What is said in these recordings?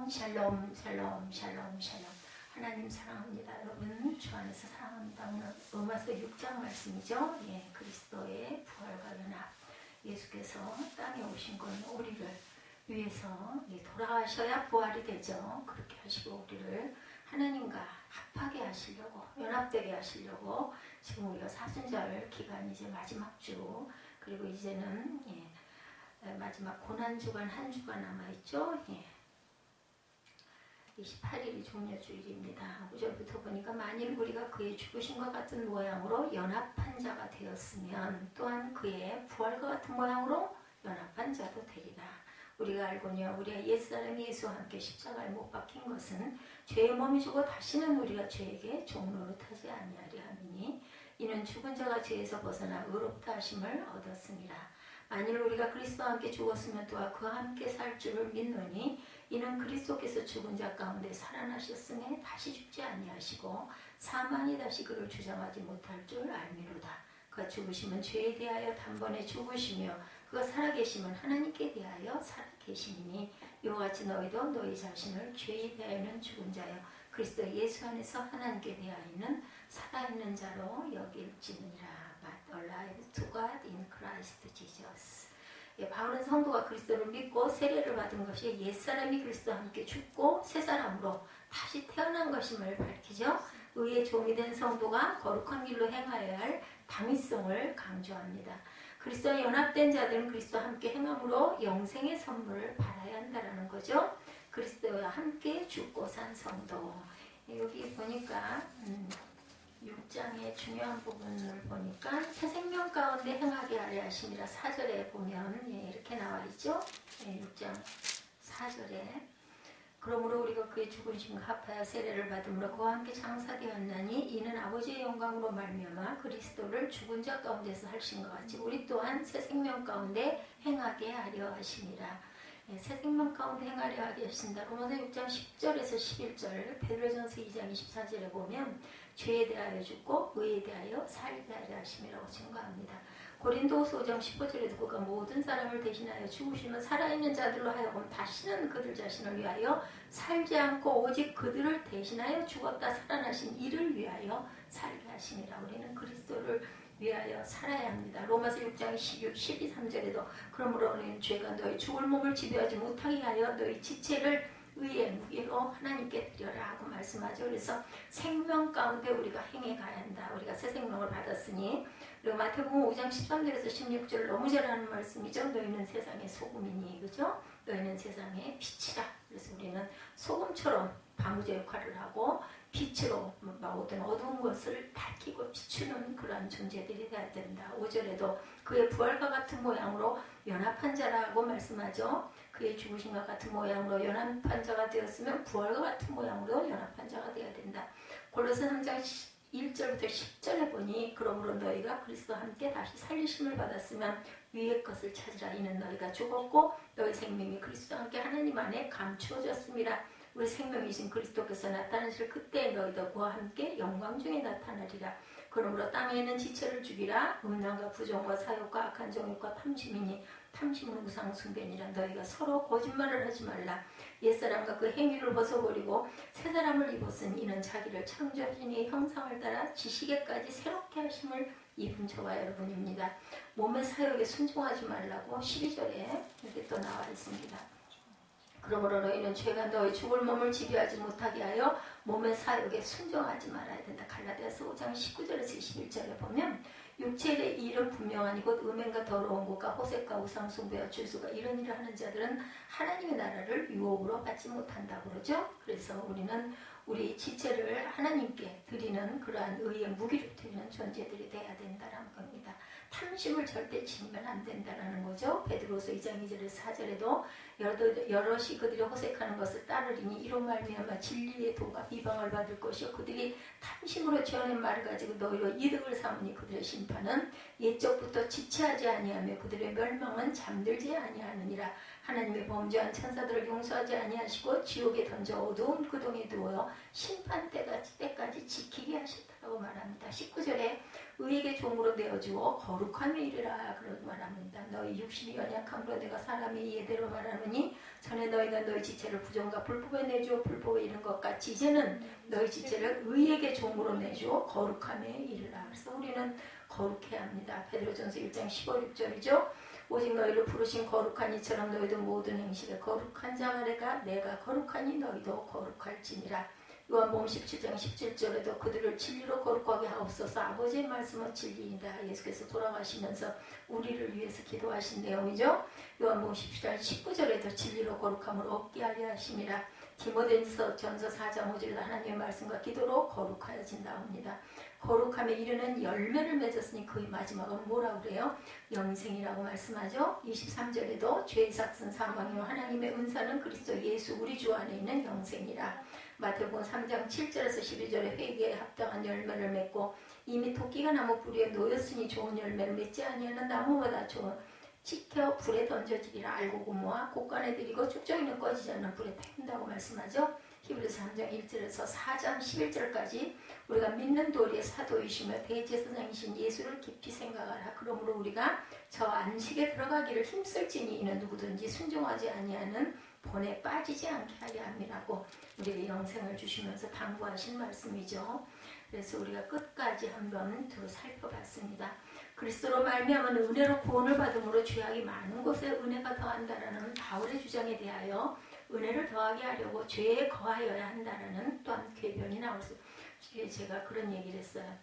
샬롬 샬롬 샬롬 샬롬. 하나님 사랑합니다. 여러분 주 안에서 사랑합니다. 오늘 로마서 6장 말씀이죠. 예, 그리스도의 부활과 연합. 예수께서 땅에 오신 건 우리를 위해서 돌아가셔야 부활이 되죠. 그렇게 하시고 우리를 하나님과 합하게 하시려고, 연합되게 하시려고 지금 우리가 사순절 기간 이제 마지막 주, 그리고 이제는 마지막 고난주간 한 주가 남아있죠. 28일이 종려주일입니다. 5절부터 보니까 만일 우리가 그의 죽으심과 같은 모양으로 연합한 자가 되었으면 또한 그의 부활과 같은 모양으로 연합한 자도 되리라. 우리가 알거니와 우리가 옛사람 예수와 함께 십자가에 못 박힌 것은 죄의 몸이 죽어 다시는 우리가 죄에게 종노릇하지 아니하리 함이니 이는 죽은 자가 죄에서 벗어나 의롭다 하심을 얻었습니다. 만일 우리가 그리스도와 함께 죽었으면 또한 그와 함께 살 줄을 믿노니 이는 그리스도께서 죽은 자 가운데 살아나셨음에 다시 죽지 아니하시고 사망이 다시 그를 주장하지 못할 줄 알미로다. 그가 죽으심은 죄에 대하여 단번에 죽으시며 그가 살아계심은 하나님께 대하여 살아계심이니 이와 같이 너희도 너희 자신을 죄에 대하여는 죽은 자여 그리스도 예수 안에서 하나님께 대하여는 살아있는 자로 여길지니라. But alive to God in Christ Jesus. 바울은 성도가 그리스도를 믿고 세례를 받은 것이 옛사람이 그리스도와 함께 죽고 새사람으로 다시 태어난 것임을 밝히죠. 의의 종이 된 성도가 거룩한 길로 행하여야 할 당위성을 강조합니다. 그리스도와 연합된 자들은 그리스도와 함께 행함으로 영생의 선물을 받아야 한다는 거죠. 그리스도와 함께 죽고 산 성도. 여기 보니까 6장의 중요한 부분을 보니까 새 생명 가운데 행하게 하려 하심이라 4절에 보면 이렇게 나와 있죠. 6장 4절에 그러므로 우리가 그의 죽으심과 합하여 세례를 받음으로 그와 함께 장사되었나니 이는 아버지의 영광으로 말미암아 그리스도를 죽은 자 가운데서 하신 것 같이 우리 또한 새 생명 가운데 행하게 하려 하심이라. 새 생명 가운데 행하려 하게 하신다. 로마서 6장 10절에서 11절, 베드로전서 2장 24절에 보면 죄에 대하여 죽고 의에 대하여 살게 하려 하심이라고 증거합니다. 고린도후서 5장 15절에도 그가 모든 사람을 대신하여 죽으시면 살아있는 자들로 하여금 다시는 그들 자신을 위하여 살지 않고 오직 그들을 대신하여 죽었다 살아나신 이를 위하여 살게 하심이라. 우리는 그리스도를 위하여 살아야 합니다. 로마서 6장 12, 3절에도 그러므로 너희는 죄가 너희 죽을 몸을 지배하지 못하게 하여 너희 지체를 의의 무기로 하나님께 드려라 하고 말씀하죠. 그래서 생명 가운데 우리가 행해 가야 한다. 우리가 새 생명을 받았으니. 그리고 마태복음 5장 13절에서 16절 너무 잘하는 말씀이죠. 너희는 세상의 소금이니, 그죠? 너희는 세상의 빛이라. 그래서 우리는 소금처럼 방부제 역할을 하고 빛으로 모든 어두운 것을 밝히고 비추는 그러한 존재들이 되어야 된다. 5절에도 그의 부활과 같은 모양으로 연합한 자라고 말씀하죠. 그의 죽으심과 같은 모양으로 연합한 자가 되었으면 부활과 같은 모양으로 연합한 자가 되어야 된다. 골로새 3장 1절부터 10절에 보니 그러므로 너희가 그리스도와 함께 다시 살리심을 받았으면 위의 것을 찾으라. 이는 너희가 죽었고 너희 생명이 그리스도와 함께 하나님 안에 감추어졌습니다. 우리 생명이신 그리스도께서 나타나실 그때 너희도 그와 함께 영광 중에 나타나리라. 그러므로 땅에 있는 지체를 죽이라. 음란과 부정과 사욕과 악한 정욕과 탐심이니 탐심은 우상 숭배니라. 너희가 서로 거짓말을 하지 말라. 옛사람과 그 행위를 벗어버리고 새사람을 입었으니 이는 자기를 창조하신 이의 형상을 따라 지식에까지 새롭게 하심을 입은 저와 여러분입니다. 몸의 사욕에 순종하지 말라고 12절에 이렇게 또 나와 있습니다. 그러므로 너희는 죄가 너희 죽을 몸을 지배하지 못하게 하여 몸의 사욕에 순종하지 말아야 된다. 갈라디아서 5장 19절에서 21절에 보면 육체의 일은 분명하니 곧 음행과 더러운 것과 호색과 우상숭배와 줄수가 이런 일을 하는 자들은 하나님의 나라를 유업으로 받지 못한다고 그러죠. 그래서 우리는 우리 지체를 하나님께 드리는 그러한 의의 무기로 드리는 존재들이 돼야 된다는 겁니다. 탐심을 절대 지니면 안 된다는 거죠. 베드로서 2장 2절에서 4절에도 여럿이 그들이 호색하는 것을 따르리니 이로 말미암아 진리의 도가 비방을 받을 것이요 그들이 탐심으로 지어낸 말을 가지고 너희로 이득을 삼으니 그들의 심판은 옛적부터 지체하지 아니하며 그들의 멸망은 잠들지 아니하느니라. 하나님의 범죄한 천사들을 용서하지 아니하시고 지옥에 던져 어두운 구덩이에 두어 심판 때까지 지키게 하셨다고 말합니다. 19절에 의에게 종으로 내어주어 거룩함에 이르라 그러고 말합니다. 너희 육신이 연약함으로 내가 사람이 예대로 말하노니 전에 너희가 너희 지체를 부정과 불법에 내주어 불법에 이른 것 같이 이제는 너희 지체를 의에게 종으로 내주어 거룩함에 이르라. 그래서 우리는 거룩해야 합니다. 베드로전서 1장 15-16절이죠. 오직 너희를 부르신 거룩한 이처럼 너희도 모든 행실에 거룩한 자 아래가 내가 거룩하니 너희도 거룩할지니라. 요한복음 17장 17절에도 그들을 진리로 거룩하게 하옵소서. 아버지의 말씀은 진리이다. 예수께서 돌아가시면서 우리를 위해서 기도하신 내용이죠. 요한복음 17장 19절에도 진리로 거룩함을 얻게 하려 하심이라. 디모데전서 4장 5절에도 하나님의 말씀과 기도로 거룩하여진다 합니다. 거룩함에 이르는 열매를 맺었으니 그의 마지막은 뭐라고 그래요? 영생이라고 말씀하죠. 23절에도 죄의 삭은 사망이요 하나님의 은사는 그리스도 예수 우리 주 안에 있는 영생이라. 마태복음 3장 7절에서 12절에 회개에 합당한 열매를 맺고 이미 토끼가 나무 뿌리에 놓였으니 좋은 열매를 맺지 아니하는 나무보다 좋은 지켜 불에 던져지리라. 알고 고모아 곳간에 들이고 쭉정이는 꺼지지 않는 불에 태운다고 말씀하죠. 히브리서 3장 1절에서 4장 11절까지 우리가 믿는 도리의 사도이시며 대제사장이신 예수를 깊이 생각하라. 그러므로 우리가 저 안식에 들어가기를 힘쓸지니 이는 누구든지 순종하지 아니하는 본에 빠지지 않게 하려 함이라고 우리에게 영생을 주시면서 당부하신 말씀이죠. 그래서 우리가 끝까지 한번 더 살펴봤습니다. 그리스도로 말미암아 은혜로 구원을 받음으로 죄악이 많은 곳에 은혜가 더한다라는 바울의 주장에 대하여 은혜를 더하게 하려고 죄에 거하여야 한다라는 또한 궤변이 나왔어요. 제가 그런 얘기를 했어요.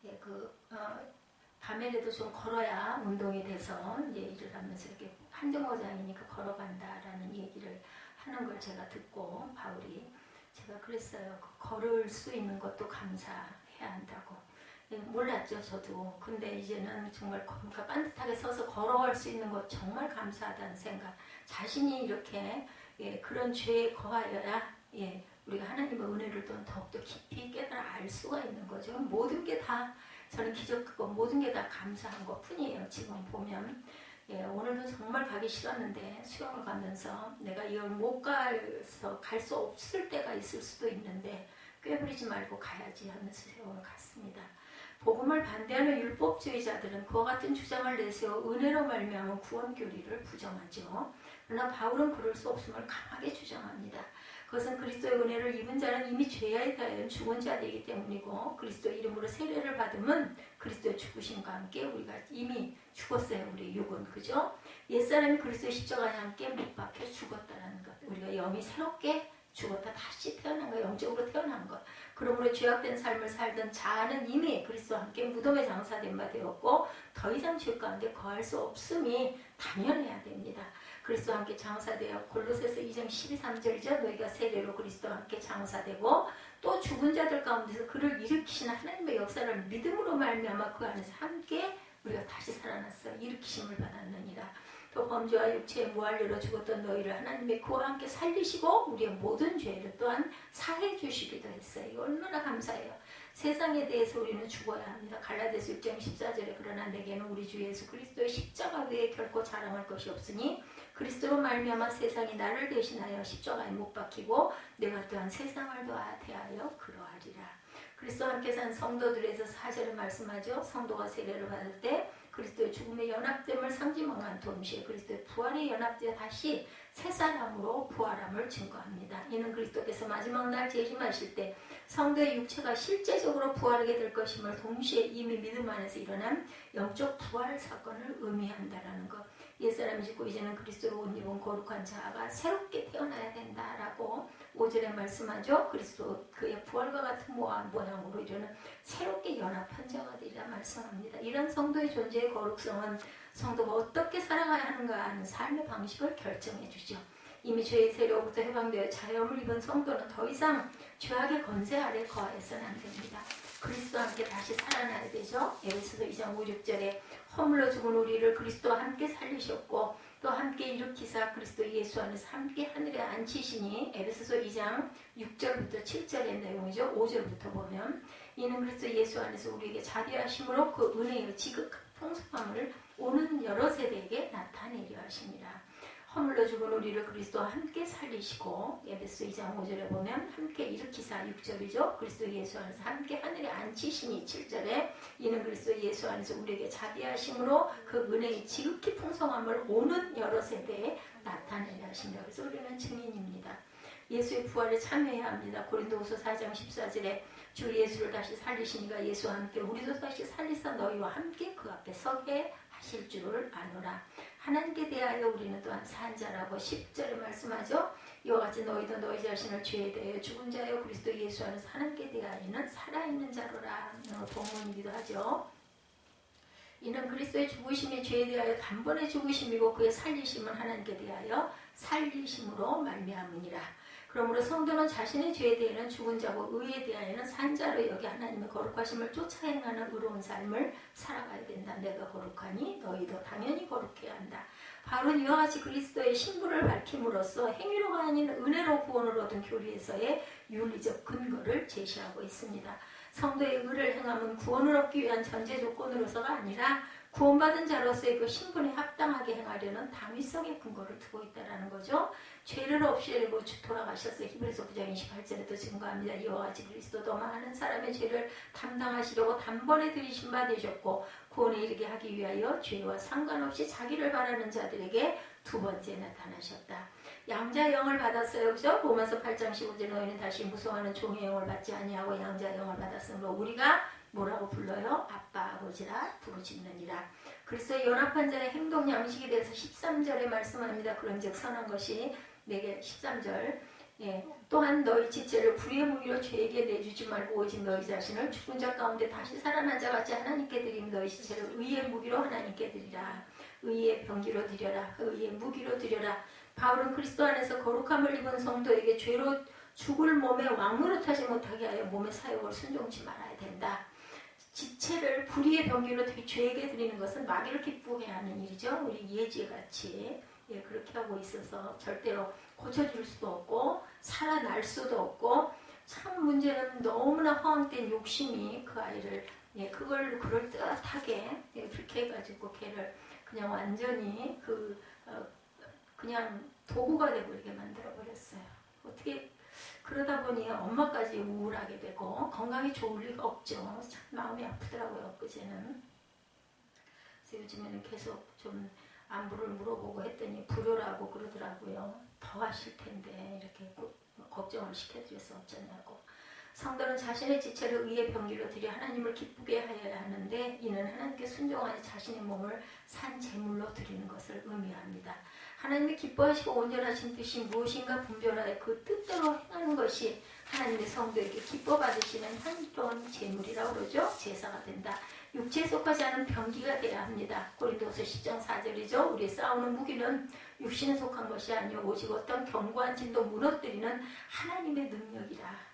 예, 밤에라도 좀 걸어야 운동이 돼서 이제 일을 하면서 이렇게 한정거장이니까 걸어간다라는 얘기를 하는 걸 제가 듣고 바울이 제가 그랬어요. 걸을 수 있는 것도 감사해야 한다고. 예, 몰랐죠 저도. 근데 이제는 정말 반듯하게 서서 걸어갈 수 있는 것 정말 감사하다는 생각. 자신이 이렇게 그런 죄에 거하여야 우리가 하나님의 은혜를 또 더욱더 깊이 깨달아 알 수가 있는 거죠. 모든 게 다 저는 기적이고 모든 게 다 감사한 것 뿐이에요. 지금 보면 오늘도 정말 가기 싫었는데 수영을 가면서 내가 이걸 못 가서 갈 수 없을 때가 있을 수도 있는데 꾀부리지 말고 가야지 하면서 수영을 갔습니다. 복음을 반대하는 율법주의자들은 그와 같은 주장을 내세워 은혜로 말미암아 구원 교리를 부정하죠. 그러나 바울은 그럴 수 없음을 강하게 주장합니다. 그것은 그리스도의 은혜를 입은 자는 이미 죄에 대하여 죽은 자들이기 때문이고 그리스도 이름으로 세례를 받으면 그리스도의 죽으심과 함께 우리가 이미 죽었어요. 우리 육은. 그죠? 옛사람이 그리스도의 십자가에 함께 못 박혀 죽었다는 것. 우리가 영이 새롭게 죽었다 다시 태어난 것, 영적으로 태어난 것. 그러므로 죄악된 삶을 살던 자아는 이미 그리스도와 함께 무덤에 장사된 바 되었고 더 이상 죄 가운데 거할 수 없음이 당연해야 됩니다. 그리스도와 함께 장사되어 골로새서 2장 12-13절이죠. 너희가 세례로 그리스도와 함께 장사되고 또 죽은 자들 가운데서 그를 일으키시는 하나님의 역사를 믿음으로 말미암아 그 안에서 함께 우리가 다시 살아났어요. 일으키심을 받았느니라. 또 범죄와 육체에 무할례로 죽었던 너희를 하나님의 그와 함께 살리시고 우리의 모든 죄를 또한 사해 주시기도 했어요. 이거 얼마나 감사해요. 세상에 대해서 우리는 죽어야 합니다. 갈라디아서 6장 14절에 그러나 내게는 우리 주 예수 그리스도의 십자가 외에 결코 자랑할 것이 없으니 그리스도로 말미암아 세상이 나를 대신하여 십자가에 못 박히고 내가 또한 세상을 대하여 그러하리라. 그리스도와 함께 산 성도들에서 4절에 말씀하죠. 성도가 세례를 받을 때 그리스도의 죽음의 연합됨을 상징한 동시에 그리스도의 부활의 연합되어 다시 새 사람으로 부활함을 증거합니다. 이는 그리스도께서 마지막 날 재림하실 때 성도의 육체가 실제적으로 부활하게 될 것임을 동시에 이미 믿음 안에서 일어난 영적 부활 사건을 의미한다라는 것. 옛사람이 죽고 이제는 그리스도로 옷 입은 거룩한 자아가 새롭게 태어나야 된다라고 5절에 말씀하죠. 그리스도 그의 부활과 같은 모양으로 이르는 새롭게 연합한 자가 되리라 말씀합니다. 이런 성도의 존재의 거룩성은 성도가 어떻게 살아가야 하는가 하는 삶의 방식을 결정해 주죠. 이미 죄의 세력부터 해방되어 자유함을 입은 성도는 더 이상 죄악의 권세 아래 거하여서는 안 됩니다. 그리스도와 함께 다시 살아나야 되죠. 에베소서 2장 5, 6절에 허물러 죽은 우리를 그리스도와 함께 살리셨고 또 함께 일으키사 그리스도 예수 안에서 함께 하늘에 앉히시니 에베소서 2장 6절부터 7절의 내용이죠. 5절부터 보면 이는 그리스도 예수 안에서 우리에게 자비하심으로 그 은혜의 지극한 풍성함을 오는 여러 세대에게 나타내려 하십니다. 허물로 죽은 우리를 그리스도와 함께 살리시고 에베소 2장 5절에 보면 함께 일으키사 6절이죠. 그리스도 예수 안에서 함께 하늘에 앉히시니 7절에 이는 그리스도 예수 안에서 우리에게 자비하심으로 그 은혜의 지극히 풍성함을 오는 여러 세대에 나타내려 하신다. 그래서 우리는 증인입니다. 예수의 부활에 참여해야 합니다. 고린도후서 4장 14절에 주 예수를 다시 살리시니가 예수와 함께 우리도 다시 살리사 너희와 함께 그 앞에 서게 하실 줄을 아노라. 하나님께 대하여 우리는 또한 산 자라고 10절에 말씀하죠. 이와 같이 너희도 너희 자신을 죄에 대하여 죽은 자여 그리스도 예수 안에서 하나님께 대하여는 살아있는 자로라. 본문이기도 하죠. 이는 그리스도의 죽으심이 죄에 대하여 단번에 죽으심이고 그의 살리심은 하나님께 대하여 살리심으로 말미암으니라. 그러므로 성도는 자신의 죄에 대해는 죽은 자고 의에 대하여는 산 자로 여기 하나님의 거룩하심을 쫓아 행하는 의로운 삶을 살아가야 된다. 내가 거룩하니 너희도 당연히 거룩해야 한다. 바로 이와 같이 그리스도의 신분을 밝힘으로써 행위로가 아닌 은혜로 구원을 얻은 교리에서의 윤리적 근거를 제시하고 있습니다. 성도의 의를 행함은 구원을 얻기 위한 전제 조건으로서가 아니라 구원받은 자로서의 그 신분에 합당하게 행하려는 당위성의 근거를 두고 있다는 거죠. 죄를 없애려고 돌아가셨어요. 히브리서 9장 28절에도 증거합니다. 이와 같이 그리스도도 많은 사람의 죄를 담당하시려고 단번에 들이신 바 되셨고 구원에 이르게 하기 위하여 죄와 상관없이 자기를 바라는 자들에게 두 번째 나타나셨다. 양자의 영을 받았어요. 그죠? 로마서 8장 15절에 너희는 다시 무서워하는 종의 영을 받지 아니하고 양자의 영을 받았으므로 우리가 뭐라고 불러요? 아빠 아버지라 부르짖느니라. 그리스도의 연합한 자의 행동 양식에 대해서 13절에 말씀합니다. 그런즉 선한 것이 내게 13절 또한 너희 지체를 불의의 무기로 죄에게 내주지 말고 오직 너희 자신을 죽은 자 가운데 다시 살아난 자 같이 하나님께 드리며 너희 지체를 의의 무기로 하나님께 드리라. 의의 병기로 드려라. 의의 무기로 드려라. 바울은 그리스도 안에서 거룩함을 입은 성도에게 죄로 죽을 몸에 왕노릇하지 못하게 하여 몸의 사욕을 순종치 말아야 된다. 지체를 불의의 병기로 죄에게 드리는 것은 마귀를 기쁘게 하는 일이죠. 우리 예지같이 그렇게 하고 있어서 절대로 고쳐줄 수도 없고 살아날 수도 없고 참 문제는 너무나 허황된 욕심이 그 아이를 그걸 그럴듯하게 그렇게 해가지고 걔를 그냥 완전히 그냥 도구가 되고 이렇게 만들어 버렸어요. 어떻게 그러다 보니 엄마까지 우울하게 되고 건강이 좋을 리가 없죠. 참 마음이 아프더라고요. 그제는. 그래서 요즘에는 계속 좀 안부를 물어보고 했더니 불효라고 그러더라고요. 더 하실 텐데 이렇게 걱정을 시켜드릴 수 없잖냐고. 성도는 자신의 지체를 의의 병기로 드려 하나님을 기쁘게 하여야 하는데 이는 하나님께 순종하여 자신의 몸을 산 제물로 드리는 것을 의미합니다. 하나님이 기뻐하시고 온전하신 뜻이 무엇인가 분별하여 그 뜻대로 행하는 것이 하나님의 성도에게 기뻐 받으시는 향기로운 제물이라고 그러죠. 제사가 된다. 육체에 속하지 않은 병기가 돼야 합니다. 고린도서 10장 4절이죠. 우리 싸우는 무기는 육신에 속한 것이 아니요 오직 어떤 견고한 진도 무너뜨리는 하나님의 능력이라.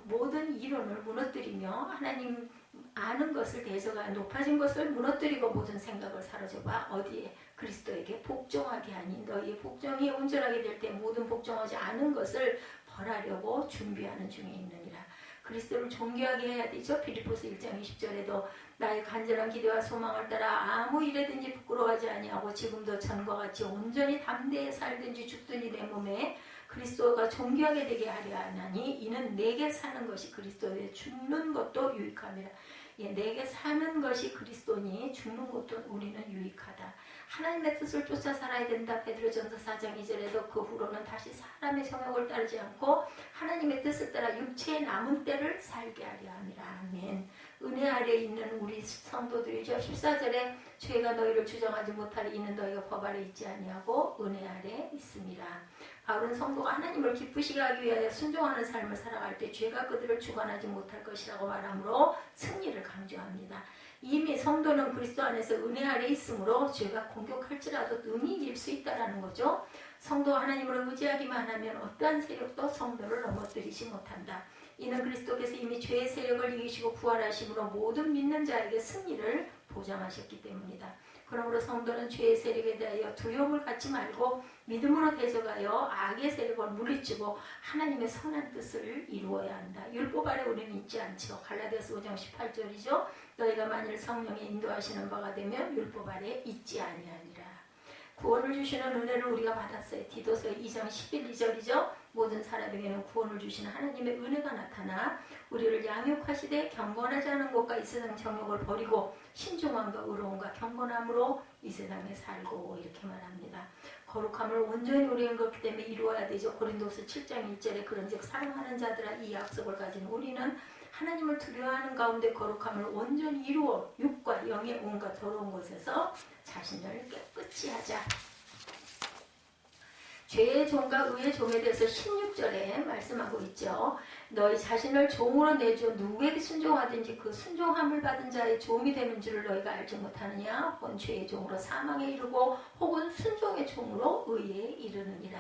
모든 이론을 무너뜨리며 하나님 아는 것을 대적하여 높아진 것을 무너뜨리고 모든 생각을 사로잡아 어디에 그리스도에게 복종하게 하니 너희의 복종이 온전하게 될 때 모든 복종하지 않은 것을 벌하려고 준비하는 중에 있느니라. 그리스도를 존귀하게 해야 되죠. 빌립보서 1장 20절에도 나의 간절한 기대와 소망을 따라 아무 일에든지 부끄러워하지 아니하고 지금도 전과 같이 온전히 담대히 살든지 죽든지 내 몸에 그리스도가 존귀하게 되게 하려 하나니 이는 내게 사는 것이 그리스도에 죽는 것도 유익함이라. 내게 사는 것이 그리스도니 죽는 것도 우리는 유익하다. 하나님의 뜻을 쫓아 살아야 된다. 베드로전서 4장 2절에도 그 후로는 다시 사람의 성욕을 따르지 않고 하나님의 뜻을 따라 육체의 남은 때를 살게 하려 함이라. 아멘. 은혜 아래에 있는 우리 성도들이죠. 14절에 죄가 너희를 주장하지 못하리 이는 너희가 법 아래 있지 아니하고 은혜 아래에 있습니다. 바울은 성도가 하나님을 기쁘시게 하기 위하여 순종하는 삶을 살아갈 때 죄가 그들을 주관하지 못할 것이라고 말하므로 승리를 강조합니다. 이미 성도는 그리스도 안에서 은혜 아래 있으므로 죄가 공격할지라도 능히 이길 수 있다는 거죠. 성도가 하나님을 의지하기만 하면 어떠한 세력도 성도를 넘어뜨리지 못한다. 이는 그리스도께서 이미 죄의 세력을 이기시고 부활하심으로 모든 믿는 자에게 승리를 보장하셨기 때문이다. 그러므로 성도는 죄의 세력에 대하여 두려움을 갖지 말고 믿음으로 대적하여 악의 세력을 물리치고 하나님의 선한 뜻을 이루어야 한다. 율법 아래 우리는 있지 않죠. 갈라디아서 5장 18절이죠. 너희가 만일 성령의 인도하시는 바가 되면 율법 아래 있지 아니하니라. 구원을 주시는 은혜를 우리가 받았어요. 디도서 2장 11, 2절이죠. 모든 사람에게는 구원을 주시는 하나님의 은혜가 나타나 우리를 양육하시되 경건하지 않은 것과 이 세상 정욕을 버리고 신중함과 의로움과 경건함으로 이 세상에 살고 이렇게 말합니다. 거룩함을 온전히 우리는 그렇기 때문에 이루어야 되죠. 고린도서 7장 1절에 그런즉 사랑하는 자들아 이 약속을 가진 우리는 하나님을 두려워하는 가운데 거룩함을 온전히 이루어 육과 영의 온갖 더러운 것에서 자신을 깨끗이 하자. 죄의 종과 의의 종에 대해서 16절에 말씀하고 있죠. 너희 자신을 종으로 내줘 누구에게 순종하든지 그 순종함을 받은 자의 종이 되는 줄을 너희가 알지 못하느냐. 본 죄의 종으로 사망에 이르고 혹은 순종의 종으로 의에 이르느니라.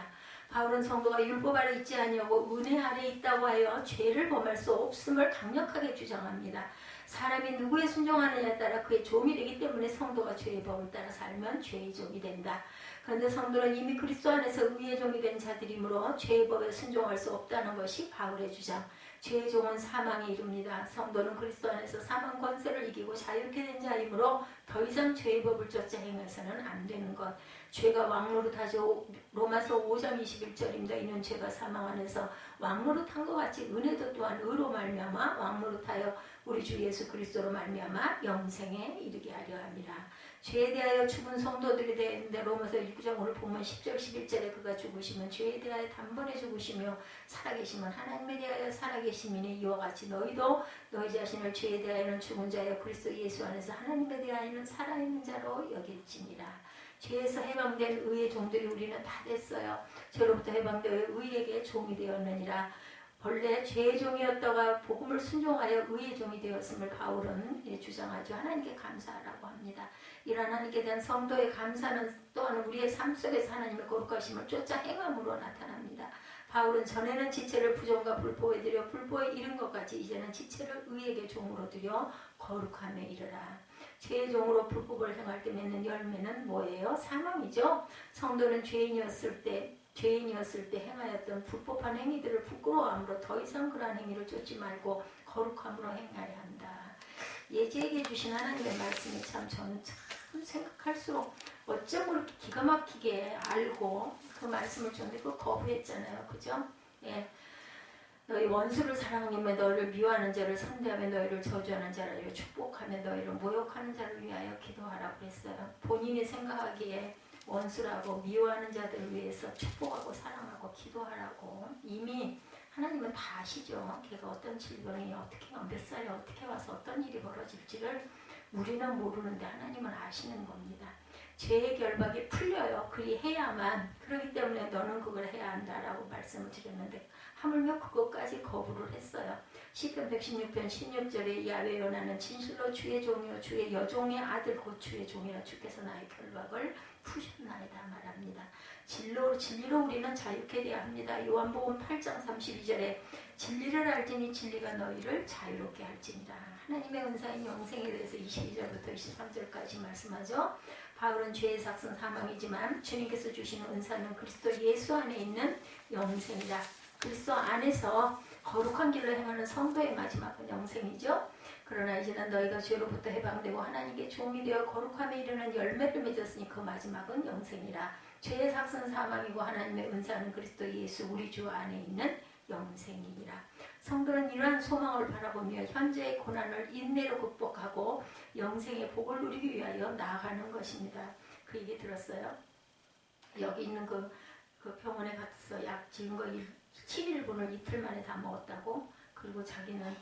바울은 성도가 율법 아래 있지 아니하고 은혜 아래 있다고 하여 죄를 범할 수 없음을 강력하게 주장합니다. 사람이 누구에 순종하느냐에 따라 그의 종이 되기 때문에 성도가 죄의 법을 따라 살면 죄의 종이 된다. 그런데 성도는 이미 그리스도 안에서 의의 종이 된 자들이므로 죄의 법에 순종할 수 없다는 것이 바울의 주장. 죄의 종은 사망에 이릅니다. 성도는 그리스도 안에서 사망 권세를 이기고 자유케 된 자이므로 더 이상 죄의 법을 쫓아 행해서는 안 되는 것. 죄가 왕노릇하죠. 로마서 5장 21절입니다. 이는 죄가 사망 안에서 왕노릇한 것 같이 은혜도 또한 의로 말미암아 왕노릇하여 우리 주 예수 그리스도로 말미암아 영생에 이르게 하려 합니다. 죄에 대하여 죽은 성도들이 되는데 로마서 6장 오늘 보면 10절 11절에 그가 죽으시면 죄에 대하여 단번에 죽으시며 살아계시면 하나님에 대하여 살아계심이니 이와 같이 너희도 너희 자신을 죄에 대하여는 죽은 자여 그리스도 예수 안에서 하나님에 대하여는 살아있는 자로 여길지니라. 죄에서 해방된 의의 종들이 우리는 다 됐어요. 죄로부터 해방되어 의에게 종이 되었느니라. 본래 죄의 종이었다가 복음을 순종하여 의의 종이 되었음을 바울은 주장하죠. 하나님께 감사하라고 합니다. 이러한 하나님께 대한 성도의 감사는 또한 우리의 삶 속에서 하나님의 거룩하심을 쫓아 행함으로 나타납니다. 바울은 전에는 지체를 부정과 불법에 드려 불법에 이른 것 같이 이제는 지체를 의에게 종으로 드려 거룩함에 이르라. 죄의 종으로 불법을 행할 때 맺는 열매는 뭐예요? 사망이죠. 성도는 죄인이었을 때 행하였던 불법한 행위들을 부끄러워함으로 더 이상 그러한 행위를 쫓지 말고 거룩함으로 행하여야 한다. 예지에게 주신 하나님의 말씀이 참 저는 참 생각할수록 어쩜 그렇게 기가 막히게 알고 그 말씀을 줬는데 그걸 거부했잖아요. 그죠? 예. 너희 원수를 사랑하며 너희를 미워하는 자를 선대하며 너희를 저주하는 자를 축복하며 너희를 모욕하는 자를 위하여 기도하라고 했어요. 본인이 생각하기에 원수라고 미워하는 자들을 위해서 축복하고 사랑하고 기도하라고 이미 하나님은 다 아시죠. 걔가 어떤 질병이 어떻게 몇 살에 어떻게 와서 어떤 일이 벌어질지를 우리는 모르는데 하나님은 아시는 겁니다. 죄의 결박이 풀려요. 그리 해야만. 그렇기 때문에 너는 그걸 해야 한다라고 말씀을 드렸는데 하물며 그것까지 거부를 했어요. 시편 116편 16절에 야훼여 나는 진실로 주의 종이요 주의 여종의 아들 곧 주의 종이라 주께서 나의 결박을 푸셨나이다 말합니다. 진리로 우리는 자유케 되어야 합니다. 요한복음 8장 32절에 진리를 알지니 진리가 너희를 자유롭게 할지니라. 하나님의 은사인 영생에 대해서 22절부터 23절까지 말씀하죠. 바울은 죄의 삭은 사망이지만 주님께서 주시는 은사는 그리스도 예수 안에 있는 영생이다. 그리스도 안에서 거룩한 길로 행하는 성도의 마지막은 영생이죠. 그러나 이제는 너희가 죄로부터 해방되고 하나님께 종이 되어 거룩함에 이르는 열매를 맺었으니 그 마지막은 영생이라. 죄의 삭은 사망이고 하나님의 은사는 그리스도 예수 우리 주 안에 있는 영생이니라. 성도는 이러한 소망을 바라보며 현재의 고난을 인내로 극복하고 영생의 복을 누리기 위하여 나아가는 것입니다. 그 얘기 들었어요? 여기 있는 그 병원에 가서 약 지은 거 7일분을 이틀 만에 다 먹었다고. 그리고 자기는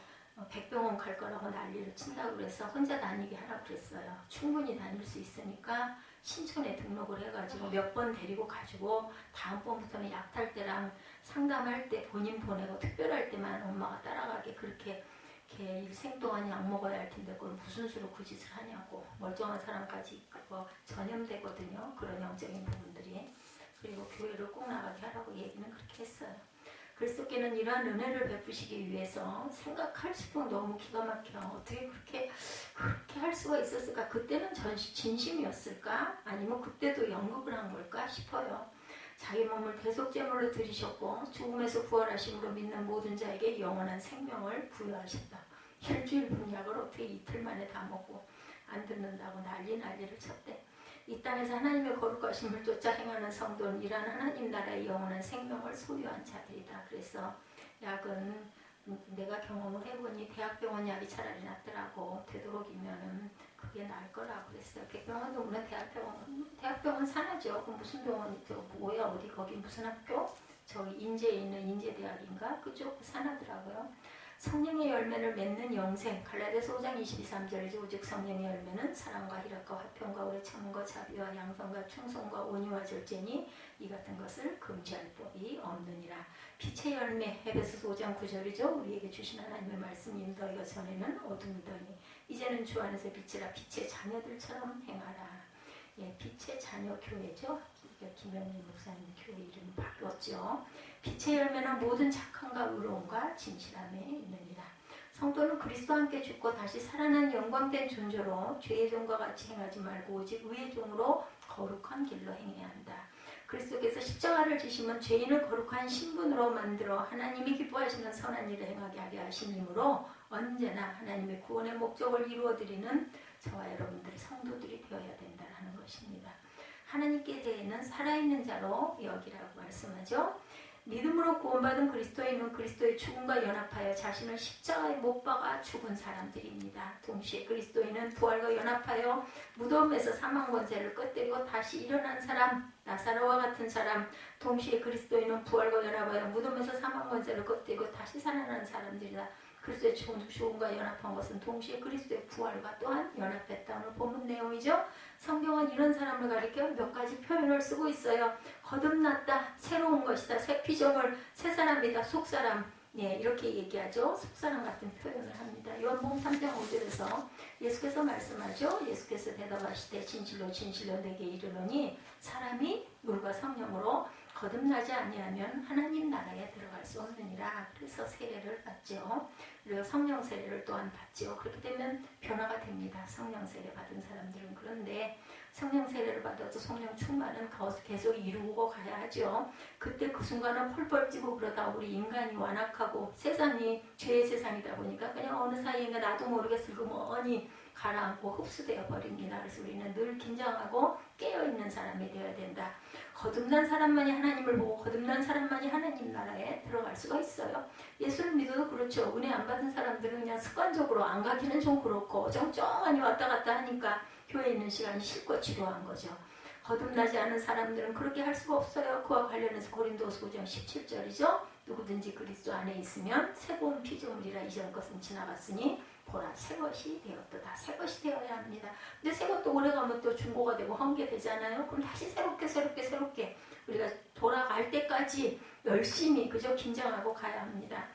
백병원 갈 거라고 난리를 친다고 그래서 혼자 다니게 하라고 그랬어요. 충분히 다닐 수 있으니까 신촌에 등록을 해가지고 몇 번 데리고 가지고 다음번부터는 약탈 때랑 상담할 때 본인 보내고 특별할 때만 엄마가 따라가게 그렇게 일생 동안 약 먹어야 할 텐데 그걸 무슨 수로 그 짓을 하냐고. 멀쩡한 사람까지 그거 전염되거든요. 그런 영적인 부분들이. 그리고 교회를 꼭 나가게 하라고 얘기는 그렇게 했어요. 그리스도께는 이러한 은혜를 베푸시기 위해서 생각할수록 너무 기가 막혀. 어떻게 그렇게 할 수가 있었을까? 그때는 진심이었을까? 아니면 그때도 연극을 한 걸까 싶어요. 자기 몸을 대속제물로 드리셨고 죽음에서 부활하심으로 믿는 모든 자에게 영원한 생명을 부여하셨다. 일주일 분약을 어떻게 이틀 만에 다 먹고 안 듣는다고 난리를 쳤대. 이 땅에서 하나님의 거룩하심을 쫓아 행하는 성도는 이러한 하나님 나라의 영원한 생명을 소유한 자들이다. 그래서 약은 내가 경험을 해보니 대학병원 약이 차라리 낫더라고. 되도록이면은 그게 나을 거라고 그랬어요. 백병원도 물론 대학병원 산하죠. 그 무슨 병원이죠? 뭐야 어디 거기 무슨 학교? 저기 인제에 있는 인제대학인가? 그쪽 산하더라고요. 성령의 열매를 맺는 영생, 갈라디아서 5장 22~23절이죠. 오직 성령의 열매는 사랑과 희락과 화평과 오래 참음과 자비와 양선과 충성과 온유와 절제니 이 같은 것을 금지할 법이 없느니라. 빛의 열매, 에베소서 5장 9절이죠. 우리에게 주신 하나님의 말씀인 너희가 전에는 어둠이더니 이제는 주 안에서 빛이라. 빛의 자녀들처럼 행하라. 예, 빛의 자녀 교회죠. 김영민 목사님 교회 이름이 바뀌었죠. 빛의 열매는 모든 착함과 의로움과 진실함에 있느니라. 성도는 그리스도와 함께 죽고 다시 살아난 영광된 존재로 죄의 종과 같이 행하지 말고 오직 의의 종으로 거룩한 길로 행해야 한다. 그리스도께서 십자가를 지시면 죄인을 거룩한 신분으로 만들어 하나님이 기뻐하시는 선한 일을 행하게 하게 하시므로 언제나 하나님의 구원의 목적을 이루어드리는 저와 여러분들의 성도들이 되어야 된다는 것입니다. 하나님께 대해는 살아있는 자로 여기라고 말씀하죠. 믿음으로 구원받은 그리스도인은 그리스도의 죽음과 연합하여 자신을 십자가에 못 박아 죽은 사람들입니다. 동시에 그리스도인은 부활과 연합하여 무덤에서 사망 권세를 끄트리고 다시 일어난 사람, 나사로와 같은 사람, 동시에 그리스도인은 부활과 연합하여 무덤에서 사망 권세를 끄트리고 다시 살아난 사람들이다. 그리스도의 죽음과 연합한 것은 동시에 그리스도의 부활과 또한 연합했다는 본문 내용이죠. 성경은 이런 사람을 가리켜 몇 가지 표현을 쓰고 있어요. 거듭났다, 새로운 것이다, 새 피조물, 새 사람이다, 속사람. 예, 이렇게 얘기하죠. 속사람 같은 표현을 합니다. 요한복음 3장 5절에서 예수께서 말씀하죠. 예수께서 대답하시되 진실로 진실로 내게 이르노니 사람이 물과 성령으로 거듭나지 아니하면 하나님 나라에 들어갈 수 없느니라. 그래서 세례를 받죠. 그리고 성령 세례를 또한 받죠. 그렇게 되면 변화가 됩니다. 성령 세례 받은 사람들은. 그런데 성령 세례를 받아도 성령 충만은 계속 이루고 가야 하죠. 그때 그 순간은 펄펄 뛰고 그러다 우리 인간이 완악하고 세상이 죄의 세상이다 보니까 그냥 어느 사이인가 나도 모르게 슬그머니 가라앉고 흡수되어 버립니다. 그래서 우리는 늘 긴장하고 깨어있는 사람이 되어야 된다. 거듭난 사람만이 하나님을 보고 거듭난 사람만이 하나님 나라에 들어갈 수가 있어요. 예수를 믿어도 그렇죠. 은혜 안 받은 사람들은 그냥 습관적으로 안 가기는 좀 그렇고 정쩡하니 왔다 갔다 하니까 교회에 있는 시간이 실컷 지루한 거죠. 거듭나지 않은 사람들은 그렇게 할 수가 없어요. 그와 관련해서 고린도서 5장 17절이죠. 누구든지 그리스도 안에 있으면 새로운 피조물이라 이전 것은 지나갔으니 보라 새 것이 되었도다. 새 것이 되어야 합니다. 근데 새 것도 오래가면 또 중고가 되고 헝개되잖아요. 그럼 다시 새롭게 우리가 돌아갈 때까지 열심히 그저 긴장하고 가야 합니다.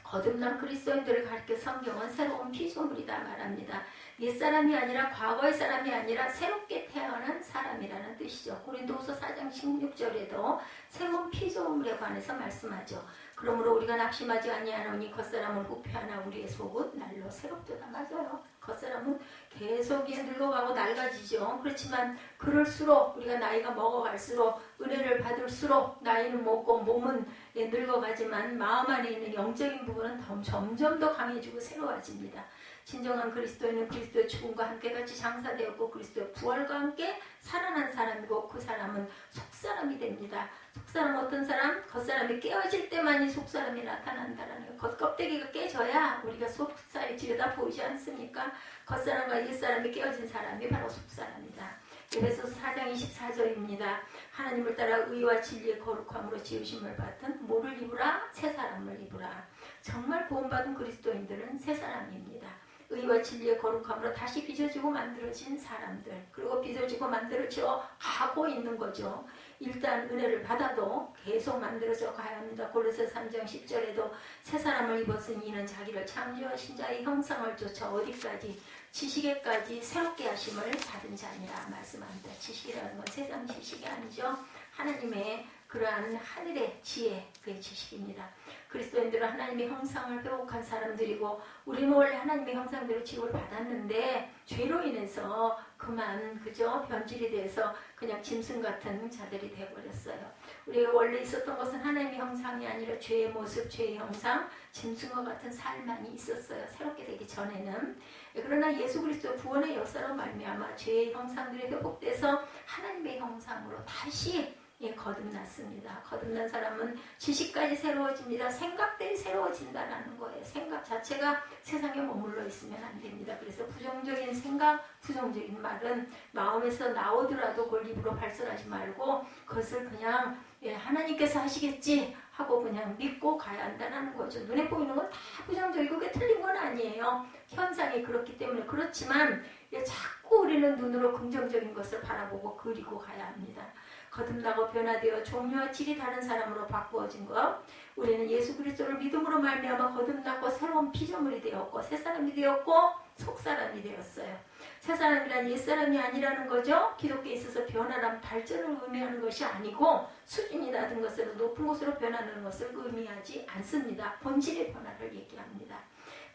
거듭난 그리스도인들을 가리켜 성경은 새로운 피조물이다 말합니다. 옛사람이 아니라 과거의 사람이 아니라 새롭게 태어난 사람이라는 뜻이죠. 고린도후서 4장 16절에도 새로운 피조물에 관해서 말씀하죠. 그러므로 우리가 낙심하지 아니하노니 겉사람은 후패하나 우리의 속은 날로 새롭도다. 맞아요. 겉사람은 계속 늙어가고 낡아지죠. 그렇지만 그럴수록 우리가 나이가 먹어갈수록 은혜를 받을수록 나이는 먹고 몸은 늙어가지만 마음 안에 있는 영적인 부분은 점점 더 강해지고 새로워집니다. 진정한 그리스도인은 그리스도의 죽음과 함께 같이 장사되었고 그리스도의 부활과 함께 살아난 사람이고 그 사람은 속사람이 됩니다. 속사람 어떤 사람? 겉사람이 깨어질 때만이 속사람이 나타난다라는 거예요. 겉껍데기가 깨져야 우리가 속살이 들여다 보이지 않습니까? 겉사람과 옛사람이 깨어진 사람이 바로 속사람이다. 에베소서 4장 24절입니다. 하나님을 따라 의와 진리의 거룩함으로 지으심을 받은 뭐를 입으라? 새 사람을 입으라. 정말 구원받은 그리스도인들은 새 사람입니다. 의와 진리의 거룩함으로 다시 빚어지고 만들어진 사람들, 그리고 빚어지고 만들어져 가고 있는 거죠. 일단 은혜를 받아도 계속 만들어져 가야 합니다. 골로새서 3장 10절에도 새 사람을 입었으니 이는 자기를 창조하신 자의 형상을 쫓아 어디까지? 지식에까지 새롭게 하심을 받은 자니라 말씀합니다. 지식이라는 건 세상 지식이 아니죠. 하나님의 그러한 하늘의 지혜, 그의 지식입니다. 그리스도인들은 하나님의 형상을 회복한 사람들이고 우리는 원래 하나님의 형상대로 취급을 받았는데 죄로 인해서 그만 그저 변질이 돼서 그냥 짐승 같은 자들이 되어버렸어요. 우리가 원래 있었던 것은 하나님의 형상이 아니라 죄의 모습, 죄의 형상, 짐승과 같은 삶만이 있었어요. 새롭게 되기 전에는. 그러나 예수 그리스도 구원의 역사로 말미암아 죄의 형상들이 회복돼서 하나님의 형상으로 다시 거듭났습니다. 거듭난 사람은 지식까지 새로워집니다. 생각들이 새로워진다는 거예요. 생각 자체가 세상에 머물러 있으면 안 됩니다. 그래서 부정적인 생각, 부정적인 말은 마음에서 나오더라도 그걸 입으로 발설하지 말고 그것을 그냥 하나님께서 하시겠지 하고 그냥 믿고 가야 한다는 거죠. 눈에 보이는 건 다 부정적이고 그게 틀린 건 아니에요. 현상이 그렇기 때문에. 그렇지만 자꾸 우리는 눈으로 긍정적인 것을 바라보고 그리고 가야 합니다. 거듭나고 변화되어 종류와 질이 다른 사람으로 바꾸어진 것. 우리는 예수 그리스도를 믿음으로 말미암아 거듭났고 새로운 피조물이 되었고 새 사람이 되었고 속 사람이 되었어요. 새 사람이란 옛 사람이 아니라는 거죠. 기독교에 있어서 변화란 발전을 의미하는 것이 아니고 수준이 낮은 것으로 높은 곳으로 변하는 것을 의미하지 않습니다. 본질의 변화를 얘기합니다.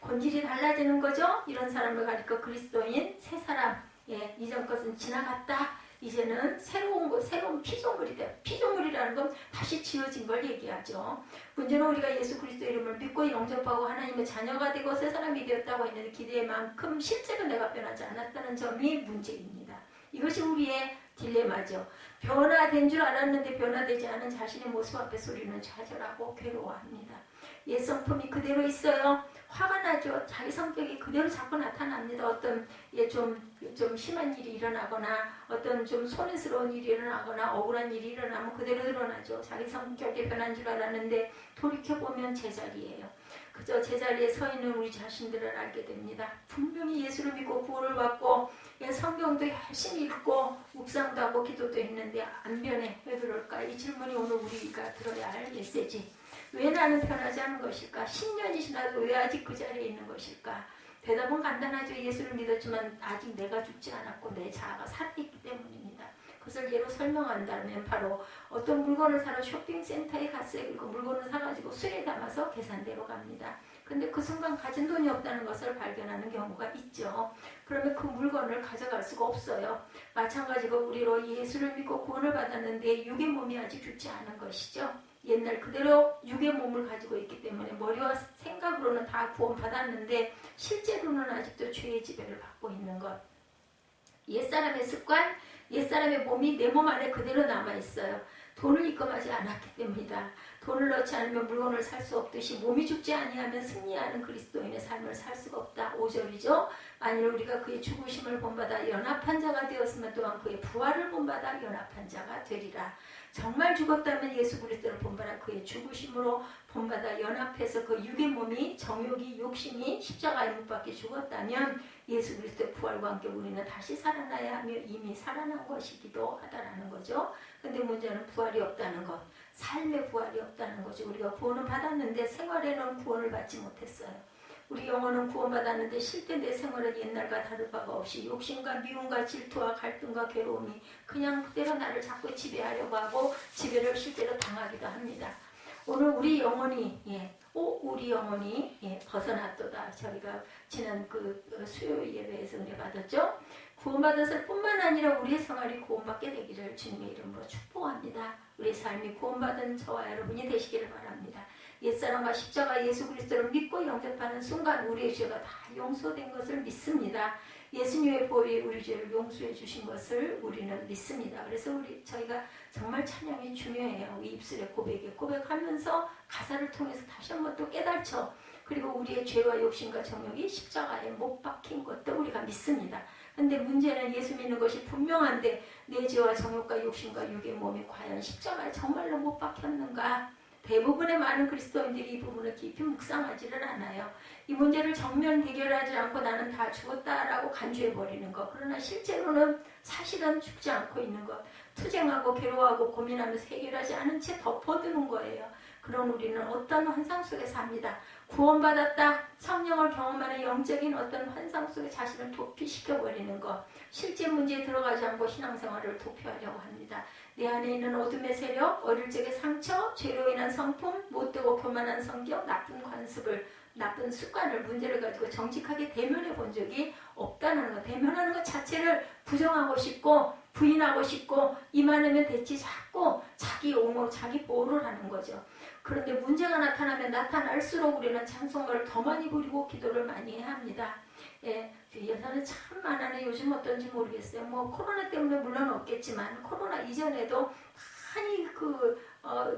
본질이 달라지는 거죠. 이런 사람을 가리켜 그리스도인 새 사람. 이전 것은 지나갔다. 이제는 새로운 피조물이 돼. 피조물이라는 건 다시 지어진 걸 얘기하죠. 문제는 우리가 예수 그리스도의 이름을 믿고 영접하고 하나님의 자녀가 되고 새 사람이 되었다고 했는데 기대만큼 실제로 내가 변하지 않았다는 점이 문제입니다. 이것이 우리의 딜레마죠. 변화된 줄 알았는데 변화되지 않은 자신의 모습 앞에서 우리는 좌절하고 괴로워합니다. 옛 성품이 그대로 있어요. 화가 나죠. 자기 성격이 그대로 자꾸 나타납니다. 어떤 좀 심한 일이 일어나거나 어떤 좀 손해스러운 일이 일어나거나 억울한 일이 일어나면 그대로 드러나죠. 자기 성격이 변한 줄 알았는데 돌이켜보면 제자리예요. 그저 제자리에 서 있는 우리 자신들을 알게 됩니다. 분명히 예수를 믿고 구원을 받고 성경도 열심히 읽고 묵상도 하고 기도도 했는데 안 변해. 왜 그럴까? 이 질문이 오늘 우리가 들어야 할 메시지. 왜 나는 변하지 않은 것일까? 10년이 지나도 왜 아직 그 자리에 있는 것일까? 대답은 간단하죠. 예수를 믿었지만 아직 내가 죽지 않았고 내 자아가 살아있기 때문입니다. 그것을 예로 설명한다면 바로 어떤 물건을 사러 쇼핑센터에 갔어요. 그리고 물건을 사가지고 수에 담아서 계산대로 갑니다. 근데 그 순간 가진 돈이 없다는 것을 발견하는 경우가 있죠. 그러면 그 물건을 가져갈 수가 없어요. 마찬가지로 우리로 예수를 믿고 구원을 받았는데 육의 몸이 아직 죽지 않은 것이죠. 옛날 그대로 육의 몸을 가지고 있기 때문에 머리와 생각으로는 다 구원받았는데 실제로는 아직도 죄의 지배를 받고 있는 것. 옛사람의 습관, 옛사람의 몸이 내 몸 안에 그대로 남아있어요. 돈을 입금하지 않았기 때문이다. 돈을 넣지 않으면 물건을 살 수 없듯이 몸이 죽지 아니하면 승리하는 그리스도인의 삶을 살 수가 없다. 5절이죠. 만일 우리가 그의 죽으심을 본받아 연합한 자가 되었으면 또한 그의 부활을 본받아 연합한 자가 되리라. 정말 죽었다면 예수 그리스도를 본받아 그의 죽으심으로 본받아 연합해서 그 육의 몸이 정욕이 욕심이 십자가에 못 박혀 죽었다면 예수 그리스도의 부활과 함께 우리는 다시 살아나야 하며 이미 살아난 것이기도 하다라는 거죠. 근데 문제는 부활이 없다는 것, 삶의 부활이 없다는 거죠. 우리가 구원을 받았는데 생활에는 구원을 받지 못했어요. 우리 영혼은 구원받았는데 실제 내 생활은 옛날과 다를 바가 없이 욕심과 미움과 질투와 갈등과 괴로움이 그냥 그대로 나를 자꾸 지배하려고 하고 지배를 실제로 당하기도 합니다. 오늘 우리 영혼이 우리 영혼이 벗어났도다. 저희가 지난 그 수요일 예배에서 은혜 받았죠. 구원받았을 뿐만 아니라 우리의 생활이 구원받게 되기를 주님의 이름으로 축복합니다. 우리 삶이 구원받은 저와 여러분이 되시기를 바랍니다. 옛사람과 십자가 예수 그리스도를 믿고 영접하는 순간 우리의 죄가 다 용서된 것을 믿습니다. 예수님의 보혈이 우리 죄를 용서해 주신 것을 우리는 믿습니다. 그래서 저희가 정말 찬양이 중요해요. 우리 입술의 고백하면서 가사를 통해서 다시 한번 또 깨달죠. 그리고 우리의 죄와 욕심과 정욕이 십자가에 못 박힌 것도 우리가 믿습니다. 근데 문제는 예수 믿는 것이 분명한데 내 죄와 정욕과 욕심과 육의 몸이 과연 십자가에 정말로 못 박혔는가? 대부분의 많은 그리스도인들이 이 부분을 깊이 묵상하지를 않아요. 이 문제를 정면 해결하지 않고 나는 다 죽었다라고 간주해버리는 것. 그러나 실제로는 사실은 죽지 않고 있는 것. 투쟁하고 괴로워하고 고민하면서 해결하지 않은 채 덮어두는 거예요. 그런 우리는 어떤 환상 속에 삽니다. 구원받았다. 성령을 경험하는 영적인 어떤 환상 속에 자신을 도피시켜버리는 것. 실제 문제에 들어가지 않고 신앙생활을 도피하려고 합니다. 내 안에 있는 어둠의 세력, 어릴 적의 상처, 죄로 인한 성품, 못되고 교만한 성격, 나쁜 관습을 나쁜 습관을 문제를 가지고 정직하게 대면해 본 적이 없다는 거. 대면하는 것 자체를 부정하고 싶고 부인하고 싶고 이만하면 됐지 자꾸 자기 옹호 자기 보호를 하는 거죠. 그런데 문제가 나타나면 나타날수록 우리는 찬송가를 더 많이 부리고 기도를 많이 해야 합니다. 예, 예산은 참 많아요. 요즘 어떤지 모르겠어요. 뭐 코로나 때문에 물론 없겠지만 코로나 이전에도 많이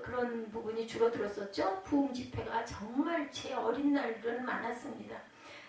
그런 부분이 줄어들었었죠. 부흥 집회가 정말 제 어린 날들은 많았습니다.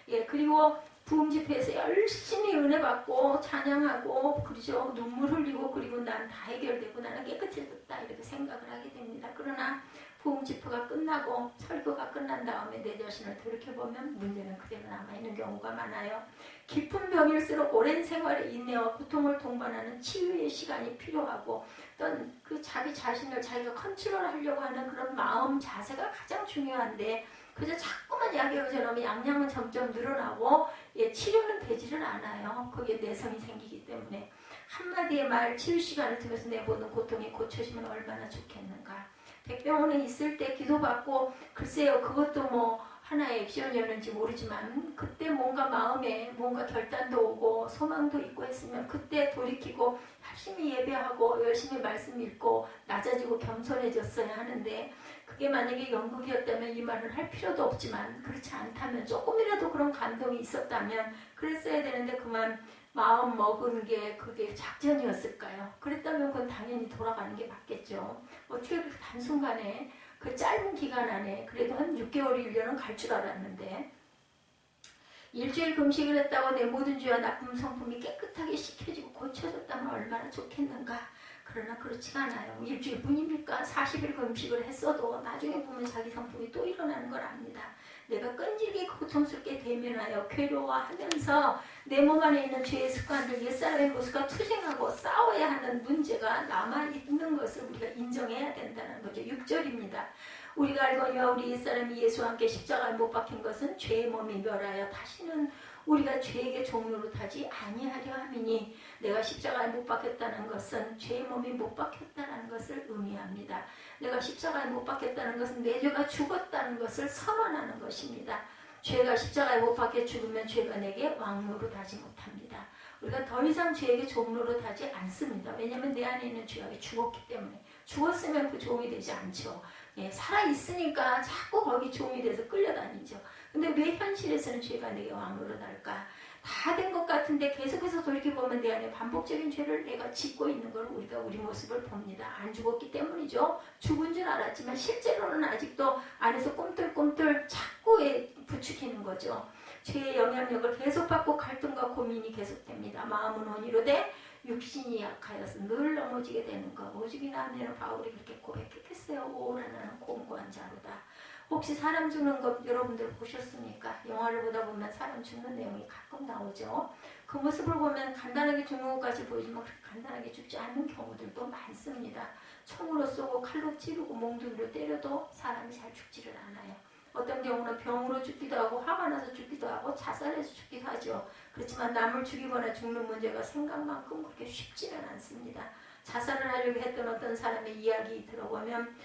예, 그리고 부흥 집회에서 열심히 은혜 받고 찬양하고 그러죠. 눈물 흘리고 그리고 난 다 해결되고 나는 깨끗해졌다 이렇게 생각을 하게 됩니다. 그러나 부흥 집회가 끝나고 설교가 끝난 다음에 내 자신을 돌이켜보면 문제는 그대로 남아있는 경우가 많아요. 깊은 병일수록 오랜 생활의 인내와 고통을 동반하는 치유의 시간이 필요하고 어떤 그 자기 자신을 자기가 컨트롤하려고 하는 그런 마음 자세가 가장 중요한데 그저 자꾸만 약에 의존하면 양량은 점점 늘어나고 예, 치료는 되지를 않아요. 거기에 내성이 생기기 때문에 한마디의 말 치유 시간을 통해서 내보는 고통이 고쳐지면 얼마나 좋겠는가. 백병원에 있을 때 기도받고 글쎄요 그것도 뭐 하나의 액션이었는지 모르지만 그때 뭔가 마음에 뭔가 결단도 오고 소망도 있고 했으면 그때 돌이키고 열심히 예배하고 열심히 말씀 읽고 낮아지고 겸손해졌어야 하는데 그게 만약에 연극이었다면 이 말을 할 필요도 없지만 그렇지 않다면 조금이라도 그런 감동이 있었다면 그랬어야 되는데 그만 마음 먹은 게 그게 작전이었을까요? 그랬다면 그건 당연히 돌아가는 게 맞겠죠. 어떻게 그렇게 단순간에 그 짧은 기간 안에 그래도 한 6개월, 1년은 갈 줄 알았는데 일주일 금식을 했다고 내 모든 죄와 나쁜 성품이 깨끗하게 씻겨지고 고쳐졌다면 얼마나 좋겠는가. 그러나 그렇지가 않아요. 일주일 뿐입니까? 40일 금식을 했어도 나중에 보면 자기 성품이 또 일어나는 걸 압니다. 내가 끈질기게 고통스럽게 대면하여 괴로워하면서 내 몸 안에 있는 죄의 습관들, 옛사람의 모습과 투쟁하고 싸워야 하는 문제가 남아있는 것을 우리가 인정해야 된다는 거죠. 6절입니다. 우리가 알거니와 우리 옛사람이 예수와 함께 십자가에 못 박힌 것은 죄의 몸이 멸하여 다시는 우리가 죄에게 종로로 타지 아니하려 함이니 내가 십자가에 못 박혔다는 것은 죄의 몸이 못 박혔다는 것을 의미합니다. 내가 십자가에 못 박혔다는 것은 내 죄가 죽었다는 것을 선언하는 것입니다. 죄가 십자가에 못 박혀 죽으면 죄가 내게 왕노로 타지 못합니다. 우리가 더 이상 죄에게 종로로 타지 않습니다. 왜냐하면 내 안에 있는 죄가 죽었기 때문에. 죽었으면 그 종이 되지 않죠. 예, 살아있으니까 자꾸 거기 종이 돼서 끌려다니죠. 근데 왜 현실에서는 죄가 내게 왕으로 날까? 다 된 것 같은데 계속해서 돌이켜보면 내 안에 반복적인 죄를 내가 짓고 있는 걸 우리가 우리 모습을 봅니다. 안 죽었기 때문이죠. 죽은 줄 알았지만 실제로는 아직도 안에서 꿈틀꿈틀 자꾸 부추기는 거죠. 죄의 영향력을 계속 받고 갈등과 고민이 계속됩니다. 마음은 원이로되 육신이 약하여서 늘 넘어지게 되는 것. 오죽이나 하면 바울이 그렇게 고백했겠어요. 오라 나는 곤고한 자로다. 혹시 사람 죽는 것 여러분들 보셨습니까? 영화를 보다 보면 사람 죽는 내용이 가끔 나오죠. 그 모습을 보면 간단하게 죽는 것까지 보이지만 그렇게 간단하게 죽지 않는 경우들도 많습니다. 총으로 쏘고 칼로 찌르고 몽둥이로 때려도 사람이 잘 죽지를 않아요. 어떤 경우는 병으로 죽기도 하고 화가 나서 죽기도 하고 자살해서 죽기도 하죠. 그렇지만 남을 죽이거나 죽는 문제가 생각만큼 그렇게 쉽지는 않습니다. 자살을 하려고 했던 어떤 사람의 이야기 들어보면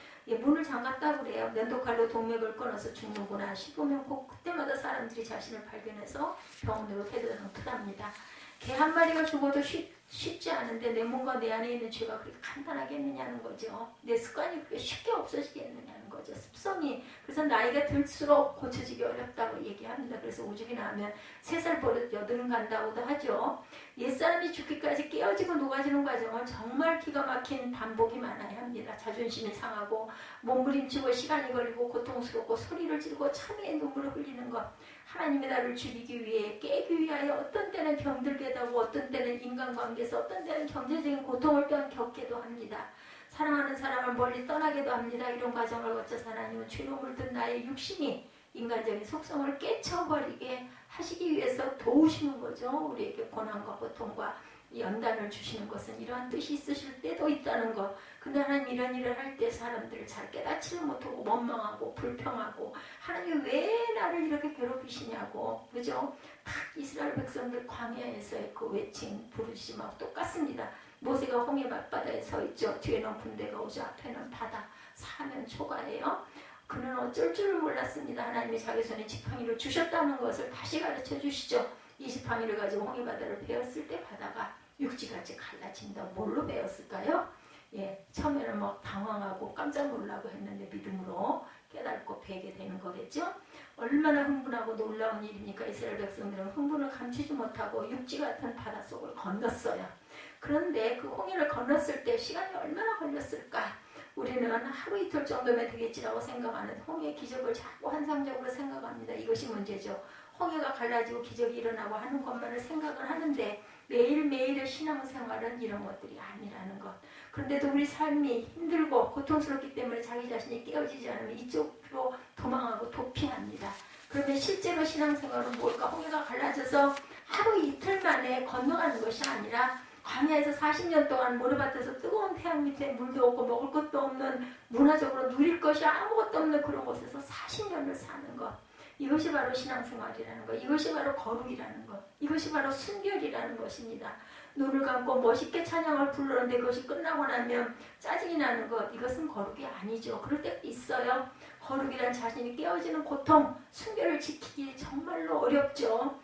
문을 잠갔다 그래요. 면도칼로 동맥을 끊어서 죽는구나 싶으면 꼭 그때마다 사람들이 자신을 발견해서 병원으로 데려다 놓더랍니다. 개 한 마리가 죽어도 쉽지 않은데 내 몸과 내 안에 있는 죄가 그렇게 간단하겠느냐는 거죠. 내 습관이 그렇게 쉽게 없어지겠느냐는 거죠. 습성이. 그래서 나이가 들수록 고쳐지기 어렵다고 얘기합니다. 그래서 오죽이나 하면 3살 버릇 8은 간다고도 하죠. 옛사람이 죽기까지 깨어지고 녹아지는 과정은 정말 기가 막힌 반복이 많아야 합니다. 자존심이 상하고 몸부림치고 시간이 걸리고 고통스럽고 소리를 지르고 참회의 눈물을 흘리는 것. 하나님의 나를 죽이기 위해 깨기 위하여 어떤 때는 병들게도 하고 어떤 때는 인간관계에서 어떤 때는 경제적인 고통을 또한 겪기도 합니다. 사랑하는 사람을 멀리 떠나기도 합니다. 이런 과정을 거쳐서 하나님은 죄로 물든 나의 육신이 인간적인 속성을 깨쳐버리게 하시기 위해서 도우시는 거죠. 우리에게 고난과 고통과 연단을 주시는 것은 이러한 뜻이 있으실 때도 있다는 것. 근데 하나님 이런 일을 할 때 사람들을 잘 깨닫지를 못하고 원망하고 불평하고 하나님 왜 나를 이렇게 괴롭히시냐고, 그죠? 딱 이스라엘 백성들 광야에서의 그 외침 부르짖음하고 똑같습니다. 모세가 홍해 앞바다에 서 있죠. 뒤에는 군대가 오죠. 앞에는 바다. 사면 초가예요. 그는 어쩔 줄을 몰랐습니다. 하나님이 자기 손에 지팡이를 주셨다는 것을 다시 가르쳐 주시죠. 이 지팡이를 가지고 홍해바다를 베었을 때 바다가 육지같이 갈라진다. 뭘로 베었을까요? 처음에는 막 당황하고 깜짝 놀라고 했는데 믿음으로 깨닫고 베게 되는 거겠죠. 얼마나 흥분하고 놀라운 일입니까? 이스라엘 백성들은 흥분을 감추지 못하고 육지 같은 바닷속을 건넜어요. 그런데 그 홍해를 건넜을 때 시간이 얼마나 걸렸을까? 우리는 하루 이틀 정도면 되겠지라고 생각하는 홍해 기적을 자꾸 환상적으로 생각합니다. 이것이 문제죠. 홍해가 갈라지고 기적이 일어나고 하는 것만을 생각을 하는데 매일매일의 신앙생활은 이런 것들이 아니라는 것. 그런데도 우리 삶이 힘들고 고통스럽기 때문에 자기 자신이 깨어지지 않으면 이쪽으로 도망하고 도피합니다. 그러면 실제로 신앙생활은 뭘까? 홍해가 갈라져서 하루 이틀 만에 건너가는 것이 아니라 광야에서 40년 동안 모래밭에서 뜨거운 태양 밑에 물도 없고 먹을 것도 없는, 문화적으로 누릴 것이 아무것도 없는 그런 곳에서 40년을 사는 것. 이것이 바로 신앙생활이라는 것. 이것이 바로 거룩이라는 것. 이것이 바로 순결이라는 것입니다. 눈을 감고 멋있게 찬양을 부르는데 그것이 끝나고 나면 짜증이 나는 것. 이것은 거룩이 아니죠. 그럴 때도 있어요. 거룩이란 자신이 깨어지는 고통, 순결을 지키기 정말로 어렵죠.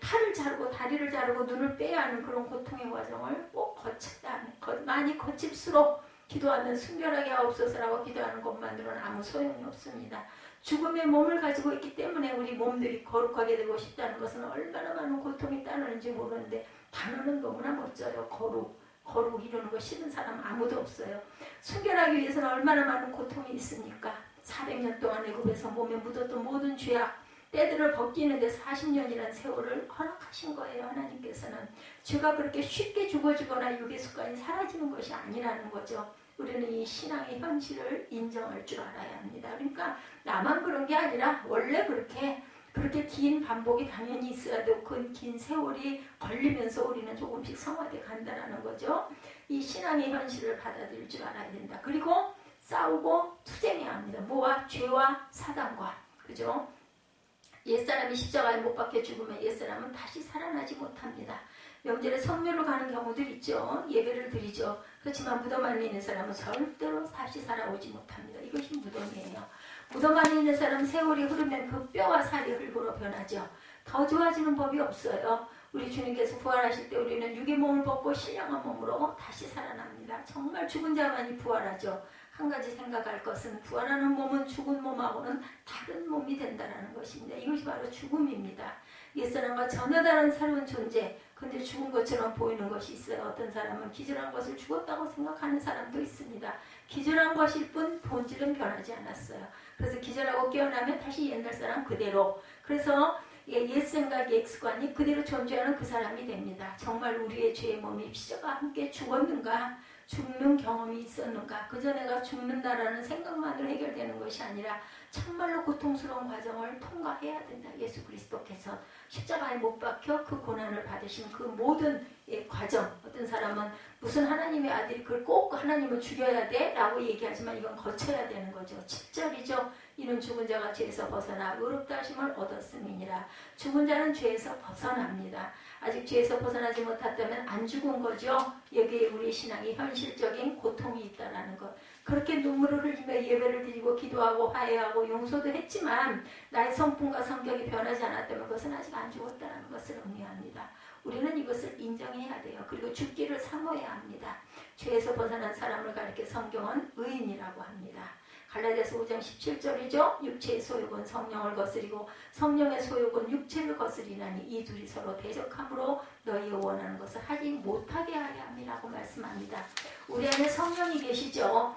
팔을 자르고 다리를 자르고 눈을 빼야 하는 그런 고통의 과정을 꼭 거쳐야 하는, 많이 거칠수록 기도하면 순결하게 하옵소서라고 기도하는 것만으로는 아무 소용이 없습니다. 죽음의 몸을 가지고 있기 때문에 우리 몸들이 거룩하게 되고 싶다는 것은 얼마나 많은 고통이 따르는지 모르는데 단어는 너무나 멋져요. 거룩 이루는 거 싫은 사람 아무도 없어요. 순결하기 위해서는 얼마나 많은 고통이 있습니까? 400년 동안 애굽에서 몸에 묻었던 모든 죄악, 때들을 벗기는데 40년이라는 세월을 허락하신 거예요. 하나님께서는. 죄가 그렇게 쉽게 죽어지거나 육의 습관이 사라지는 것이 아니라는 거죠. 우리는 이 신앙의 현실을 인정할 줄 알아야 합니다. 그러니까 나만 그런 게 아니라 원래 그렇게 긴 반복이 당연히 있어야 되고 그 긴 세월이 걸리면서 우리는 조금씩 성화돼 간다는 거죠. 이 신앙의 현실을 받아들일 줄 알아야 된다. 그리고 싸우고 투쟁해야 합니다. 뭐와? 죄와 사단과. 그죠? 옛사람이 십자가에 못 박혀 죽으면 옛사람은 다시 살아나지 못합니다. 명절에 성묘를 가는 경우들 있죠. 예배를 드리죠. 그렇지만 무덤 안에 있는 사람은 절대로 다시 살아오지 못합니다. 이것이 무덤이에요. 무덤 안에 있는 사람은 세월이 흐르면 그 뼈와 살이 흙으로 변하죠. 더 좋아지는 법이 없어요. 우리 주님께서 부활하실 때 우리는 육의 몸을 벗고 신령한 몸으로 다시 살아납니다. 정말 죽은 자만이 부활하죠. 한 가지 생각할 것은 부활하는 몸은 죽은 몸하고는 다른 몸이 된다는 것입니다. 이것이 바로 죽음입니다. 옛사람과 전혀 다른 새로운 존재, 근데 죽은 것처럼 보이는 것이 있어요. 어떤 사람은 기절한 것을 죽었다고 생각하는 사람도 있습니다. 기절한 것일 뿐 본질은 변하지 않았어요. 그래서 기절하고 깨어나면 다시 옛날 사람 그대로, 그래서 옛 생각, 옛 습관이 그대로 존재하는 그 사람이 됩니다. 정말 우리의 죄의 몸이 십자가와 함께 죽었는가? 죽는 경험이 있었는가? 그저 내가 죽는다라는 생각만으로 해결되는 것이 아니라 정말로 고통스러운 과정을 통과해야 된다. 예수 그리스도께서 십자가에 못 박혀 그 고난을 받으신 그 모든 과정. 어떤 사람은 무슨 하나님의 아들이 그걸 꼭 하나님을 죽여야 돼? 라고 얘기하지만 이건 거쳐야 되는 거죠. 7절이죠. 이는 죽은 자가 죄에서 벗어나 의롭다 하심을 얻었음이니라. 죽은 자는 죄에서 벗어납니다. 아직 죄에서 벗어나지 못했다면 안 죽은 거죠. 여기에 우리 신앙이 현실적인 고통이 있다는 것. 그렇게 눈물을 흘리며 예배를 드리고 기도하고 화해하고 용서도 했지만 나의 성품과 성격이 변하지 않았다면 그것은 아직 안 죽었다는 것을 의미합니다. 우리는 이것을 인정해야 돼요. 그리고 죽기를 사모해야 합니다. 죄에서 벗어난 사람을 가리켜 성경은 의인이라고 합니다. 갈라디아서 5장 17절이죠. 육체의 소욕은 성령을 거스리고 성령의 소욕은 육체를 거스리나니 이 둘이 서로 대적함으로 너희의 원하는 것을 하지 못하게 하려 함이라고 말씀합니다. 우리 안에 성령이 계시죠.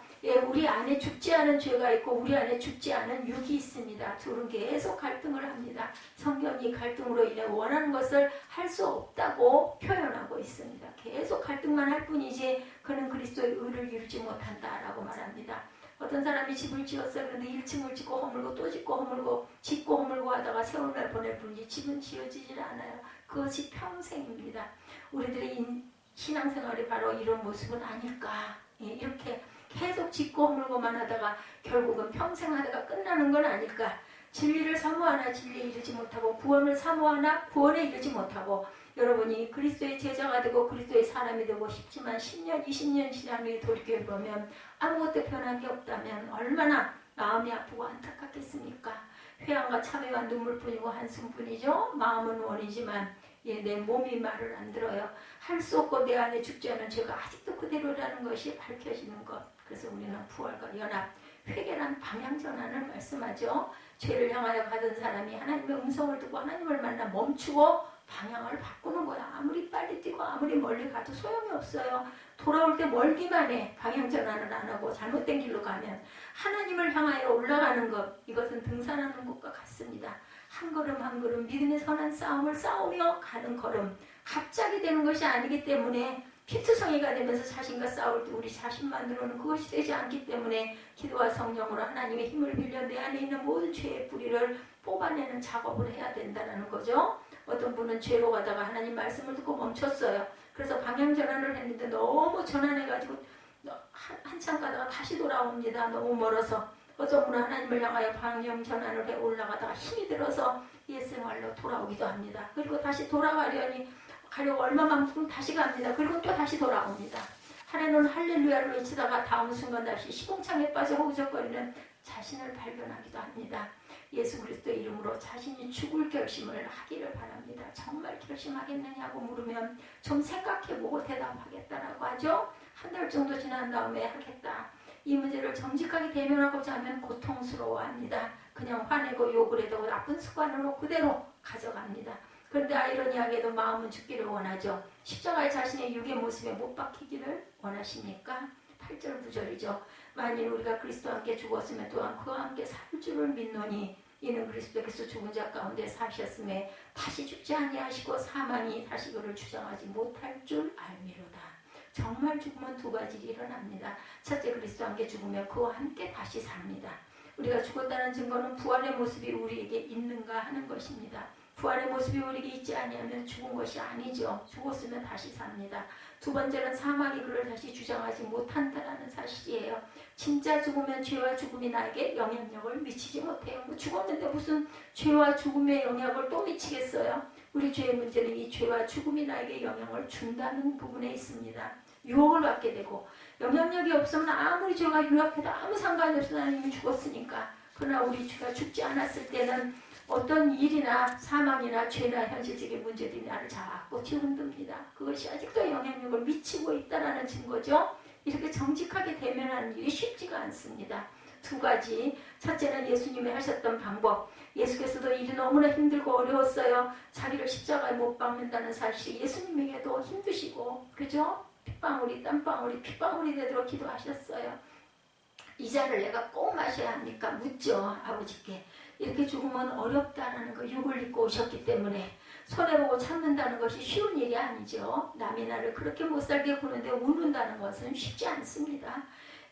우리 안에 죽지 않은 죄가 있고 우리 안에 죽지 않은 육이 있습니다. 둘은 계속 갈등을 합니다. 성경이 갈등으로 인해 원하는 것을 할 수 없다고 표현하고 있습니다. 계속 갈등만 할 뿐이지 그는 그리스도의 의를 이루지 못한다라고 말합니다. 어떤 사람이 집을 지었어요. 그런데 1층을 짓고 허물고 또 짓고 허물고 짓고 허물고 하다가 세월날 보낼 뿐이지 집은 지어지질 않아요. 그것이 평생입니다. 우리들의 신앙생활이 바로 이런 모습은 아닐까. 이렇게 계속 짓고 허물고만 하다가 결국은 평생 하다가 끝나는 건 아닐까. 진리를 사모하나 진리에 이르지 못하고 구원을 사모하나 구원에 이르지 못하고 여러분이 그리스도의 제자가 되고 그리스도의 사람이 되고 싶지만 10년, 20년 지난 후에 돌이켜보면 아무것도 변한 게 없다면 얼마나 마음이 아프고 안타깝겠습니까? 회한과 참회와 눈물뿐이고 한숨뿐이죠. 마음은 원이지만 내 몸이 말을 안 들어요. 할 수 없고 내 안에 죽지 않은 죄가 아직도 그대로라는 것이 밝혀지는 것. 그래서 우리는 부활과 연합, 회개란 방향전환을 말씀하죠. 죄를 향하여 가던 사람이 하나님의 음성을 듣고 하나님을 만나 멈추고 방향을 바꾸는 거야. 아무리 빨리 뛰고 아무리 멀리 가도 소용이 없어요. 돌아올 때 멀기만 해. 방향전환을 안 하고 잘못된 길로 가면 하나님을 향하여 올라가는 것, 이것은 등산하는 것과 같습니다. 한 걸음 한 걸음 믿음의 선한 싸움을 싸우며 가는 걸음, 갑자기 되는 것이 아니기 때문에 피투성이가 되면서 자신과 싸울 때 우리 자신만으로는 그것이 되지 않기 때문에 기도와 성령으로 하나님의 힘을 빌려 내 안에 있는 모든 죄의 뿌리를 뽑아내는 작업을 해야 된다는 거죠. 어떤 분은 죄로 가다가 하나님 말씀을 듣고 멈췄어요. 그래서 방향전환을 했는데 너무 전환해가지고 한참 가다가 다시 돌아옵니다. 너무 멀어서. 어떤 분은 하나님을 향하여 방향전환을 해 올라가다가 힘이 들어서 옛생활로 돌아오기도 합니다. 그리고 다시 가려고 얼마만큼 다시 갑니다. 그리고 또 다시 돌아옵니다. 하나님은 할렐루야를 외치다가 다음 순간 다시 시궁창에 빠져 허우적거리는 자신을 발견하기도 합니다. 예수 그리스도의 이름으로 자신이 죽을 결심을 하기를 바랍니다. 정말 결심하겠느냐고 물으면 좀 생각해보고 대답하겠다라고 하죠. 한 달 정도 지난 다음에 하겠다. 이 문제를 정직하게 대면하고자 하면 고통스러워합니다. 그냥 화내고 욕을 해도 나쁜 습관으로 그대로 가져갑니다. 그런데 아이러니하게도 마음은 죽기를 원하죠. 십자가에 자신의 육의 모습에 못 박히기를 원하십니까? 8절 9절이죠. 만일 우리가 그리스도와 함께 죽었으면 또한 그와 함께 살 줄을 믿노니 이는 그리스도께서 죽은 자 가운데 사셨음에 다시 죽지 아니하시고 사망이 다시 그를 주장하지 못할 줄 알미로다. 정말 죽으면 두 가지 일이 일어납니다. 첫째, 그리스도와 함께 죽으면 그와 함께 다시 삽니다. 우리가 죽었다는 증거는 부활의 모습이 우리에게 있는가 하는 것입니다. 부활의 모습이 우리에게 있지 아니하면 죽은 것이 아니죠. 죽었으면 다시 삽니다. 두 번째는 사망이 그를 다시 주장하지 못한다는 사실이에요. 진짜 죽으면 죄와 죽음이 나에게 영향력을 미치지 못해요. 죽었는데 무슨 죄와 죽음의 영향을 또 미치겠어요? 우리 죄의 문제는 이 죄와 죽음이 나에게 영향을 준다는 부분에 있습니다. 유혹을 받게 되고 영향력이 없으면 아무리 죄가 유혹해도 아무 상관이 없어. 하나님이 죽었으니까. 그러나 우리 죄가 죽지 않았을 때는 어떤 일이나 사망이나 죄나 현실적인 문제들이 나를 자꾸 뒤흔듭니다. 그것이 아직도 영향력을 미치고 있다는 증거죠. 이렇게 정직하게 대면하는 일이 쉽지가 않습니다. 두 가지. 첫째는 예수님이 하셨던 방법. 예수께서도 일이 너무나 힘들고 어려웠어요. 자기를 십자가에 못 박는다는 사실 예수님에게도 힘드시고, 그죠? 핏방울이 땀방울이 핏방울이 되도록 기도하셨어요. 이 잔을 내가 꼭 마셔야 합니까? 묻죠. 아버지께. 이렇게 죽으면 어렵다는 거 육을 입고 오셨기 때문에 손해보고 참는다는 것이 쉬운 일이 아니죠. 남이 나를 그렇게 못살게 구는데 우는다는 것은 쉽지 않습니다.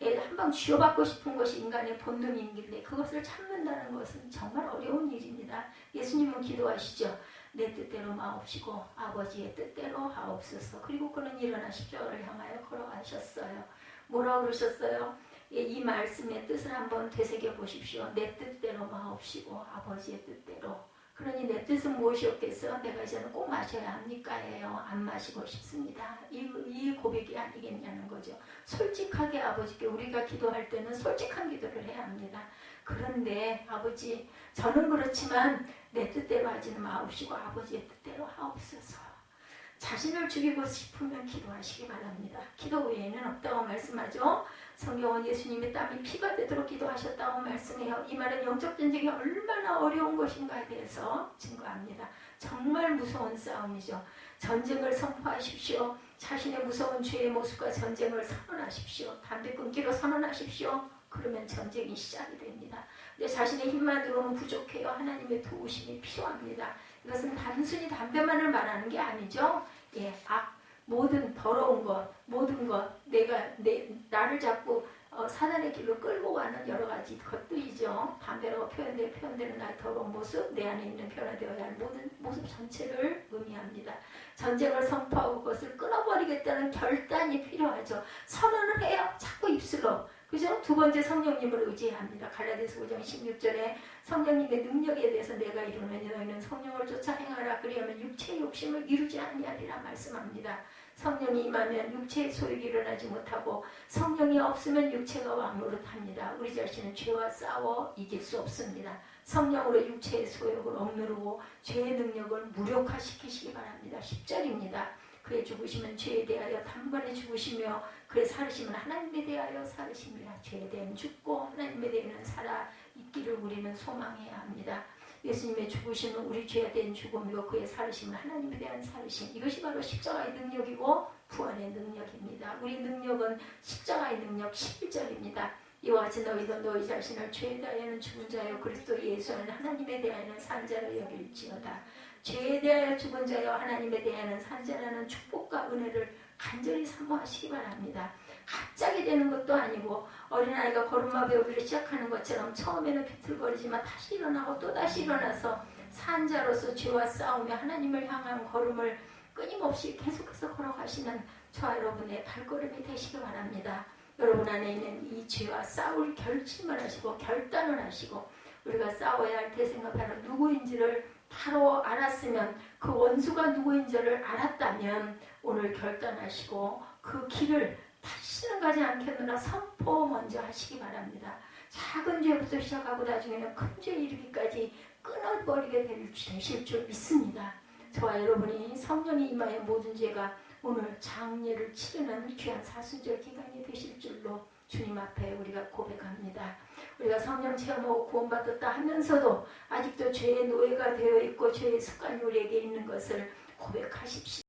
한방 쥐어받고 싶은 것이 인간의 본능인데 그것을 참는다는 것은 정말 어려운 일입니다. 예수님은 기도하시죠. 내 뜻대로 마옵시고 아버지의 뜻대로 하옵소서. 그리고 그는 일어나 십자가를 향하여 걸어가셨어요. 뭐라고 그러셨어요? 이 말씀의 뜻을 한번 되새겨 보십시오. 내 뜻대로 마옵시고 아버지의 뜻대로. 그러니 내 뜻은 무엇이었겠어요? 내가 이제는 꼭 마셔야 합니까? 예요. 안 마시고 싶습니다. 이 고백이 아니겠냐는 거죠. 솔직하게 아버지께 우리가 기도할 때는 솔직한 기도를 해야 합니다. 그런데 아버지, 저는 그렇지만 내 뜻대로 하지는 마옵시고 아버지의 뜻대로 하옵소서. 자신을 죽이고 싶으면 기도하시기 바랍니다. 기도 외에는 없다고 말씀하죠. 성경은 예수님의 땀이 피가 되도록 기도하셨다고 말씀해요. 이 말은 영적 전쟁이 얼마나 어려운 것인가에 대해서 증거합니다. 정말 무서운 싸움이죠. 전쟁을 선포하십시오. 자신의 무서운 죄의 모습과 전쟁을 선언하십시오. 담배 끊기로 선언하십시오. 그러면 전쟁이 시작이 됩니다. 근데 자신의 힘만으로는 부족해요. 하나님의 도우심이 필요합니다. 이것은 단순히 담배만을 말하는 게 아니죠. 모든 더러운 것, 모든 것, 나를 자꾸 사단의 길로 끌고 가는 여러 가지 것들이죠. 담배라고 표현되는 나의 더러운 모습, 내 안에 있는 변화되어야 할 모든 모습 전체를 의미합니다. 전쟁을 선포하고 그것을 끊어버리겠다는 결단이 필요하죠. 선언을 해요. 자꾸 입술로. 그죠? 두 번째 성령님을 의지해야 합니다. 갈라디아서 5장 16절에 성령님의 능력에 대해서 내가 이루느니 너희는 성령을 쫓아 행하라. 그리하면 육체의 욕심을 이루지 아니하리라 말씀합니다. 성령이 임하면 육체의 소욕이 일어나지 못하고 성령이 없으면 육체가 왕노릇합니다. 우리 자신은 죄와 싸워 이길 수 없습니다. 성령으로 육체의 소욕을 억누르고 죄의 능력을 무력화시키시기 바랍니다. 10절입니다. 그의 죽으심은 죄에 대하여 단번에 죽으시며 그의 살으심은 하나님에 대하여 살으심이라. 죄에 대한 죽고 하나님에 대해는 살아 있기를 우리는 소망해야 합니다. 예수님의 죽으심은 우리 죄에 대한 죽음이고 그의 살으심은 하나님에 대한 살으심. 이것이 바로 십자가의 능력이고 부활의 능력입니다. 우리 능력은 십자가의 능력 11절입니다. 이와 같이 너희도 너희 자신을 죄에 대하여는 죽은 자요 그리스도 예수 안에 하나님에 대하여는 산 자로 여길지어다. 죄에 대하여 죽은 자요 하나님에 대하여는 산 자라는 축복과 은혜를 간절히 사모하시기 바랍니다. 갑자기 되는 것도 아니고 어린아이가 걸음마 배우기를 시작하는 것처럼 처음에는 비틀거리지만 다시 일어나고 또다시 일어나서 산 자로서 죄와 싸우며 하나님을 향한 걸음을 끊임없이 계속해서 걸어가시는 저와 여러분의 발걸음이 되시기 바랍니다. 여러분 안에 있는 이 죄와 싸울 결심을 하시고 결단을 하시고 우리가 싸워야 할 대상가 바로 누구인지를 바로 알았으면 그 원수가 누구인지를 알았다면 오늘 결단하시고 그 길을 다시는 가지 않겠노라 선포 먼저 하시기 바랍니다. 작은 죄부터 시작하고 나중에는 큰 죄에 이르기까지 끊어버리게 되실 줄 믿습니다. 저와 여러분이 성령이 임하여 모든 죄가 오늘 장례를 치르는 귀한 사순절 기간이 되실 줄로 주님 앞에 우리가 고백합니다. 우리가 성령 체험하고 구원받았다 하면서도 아직도 죄의 노예가 되어 있고 죄의 습관이 우리에게 있는 것을 고백하십시오.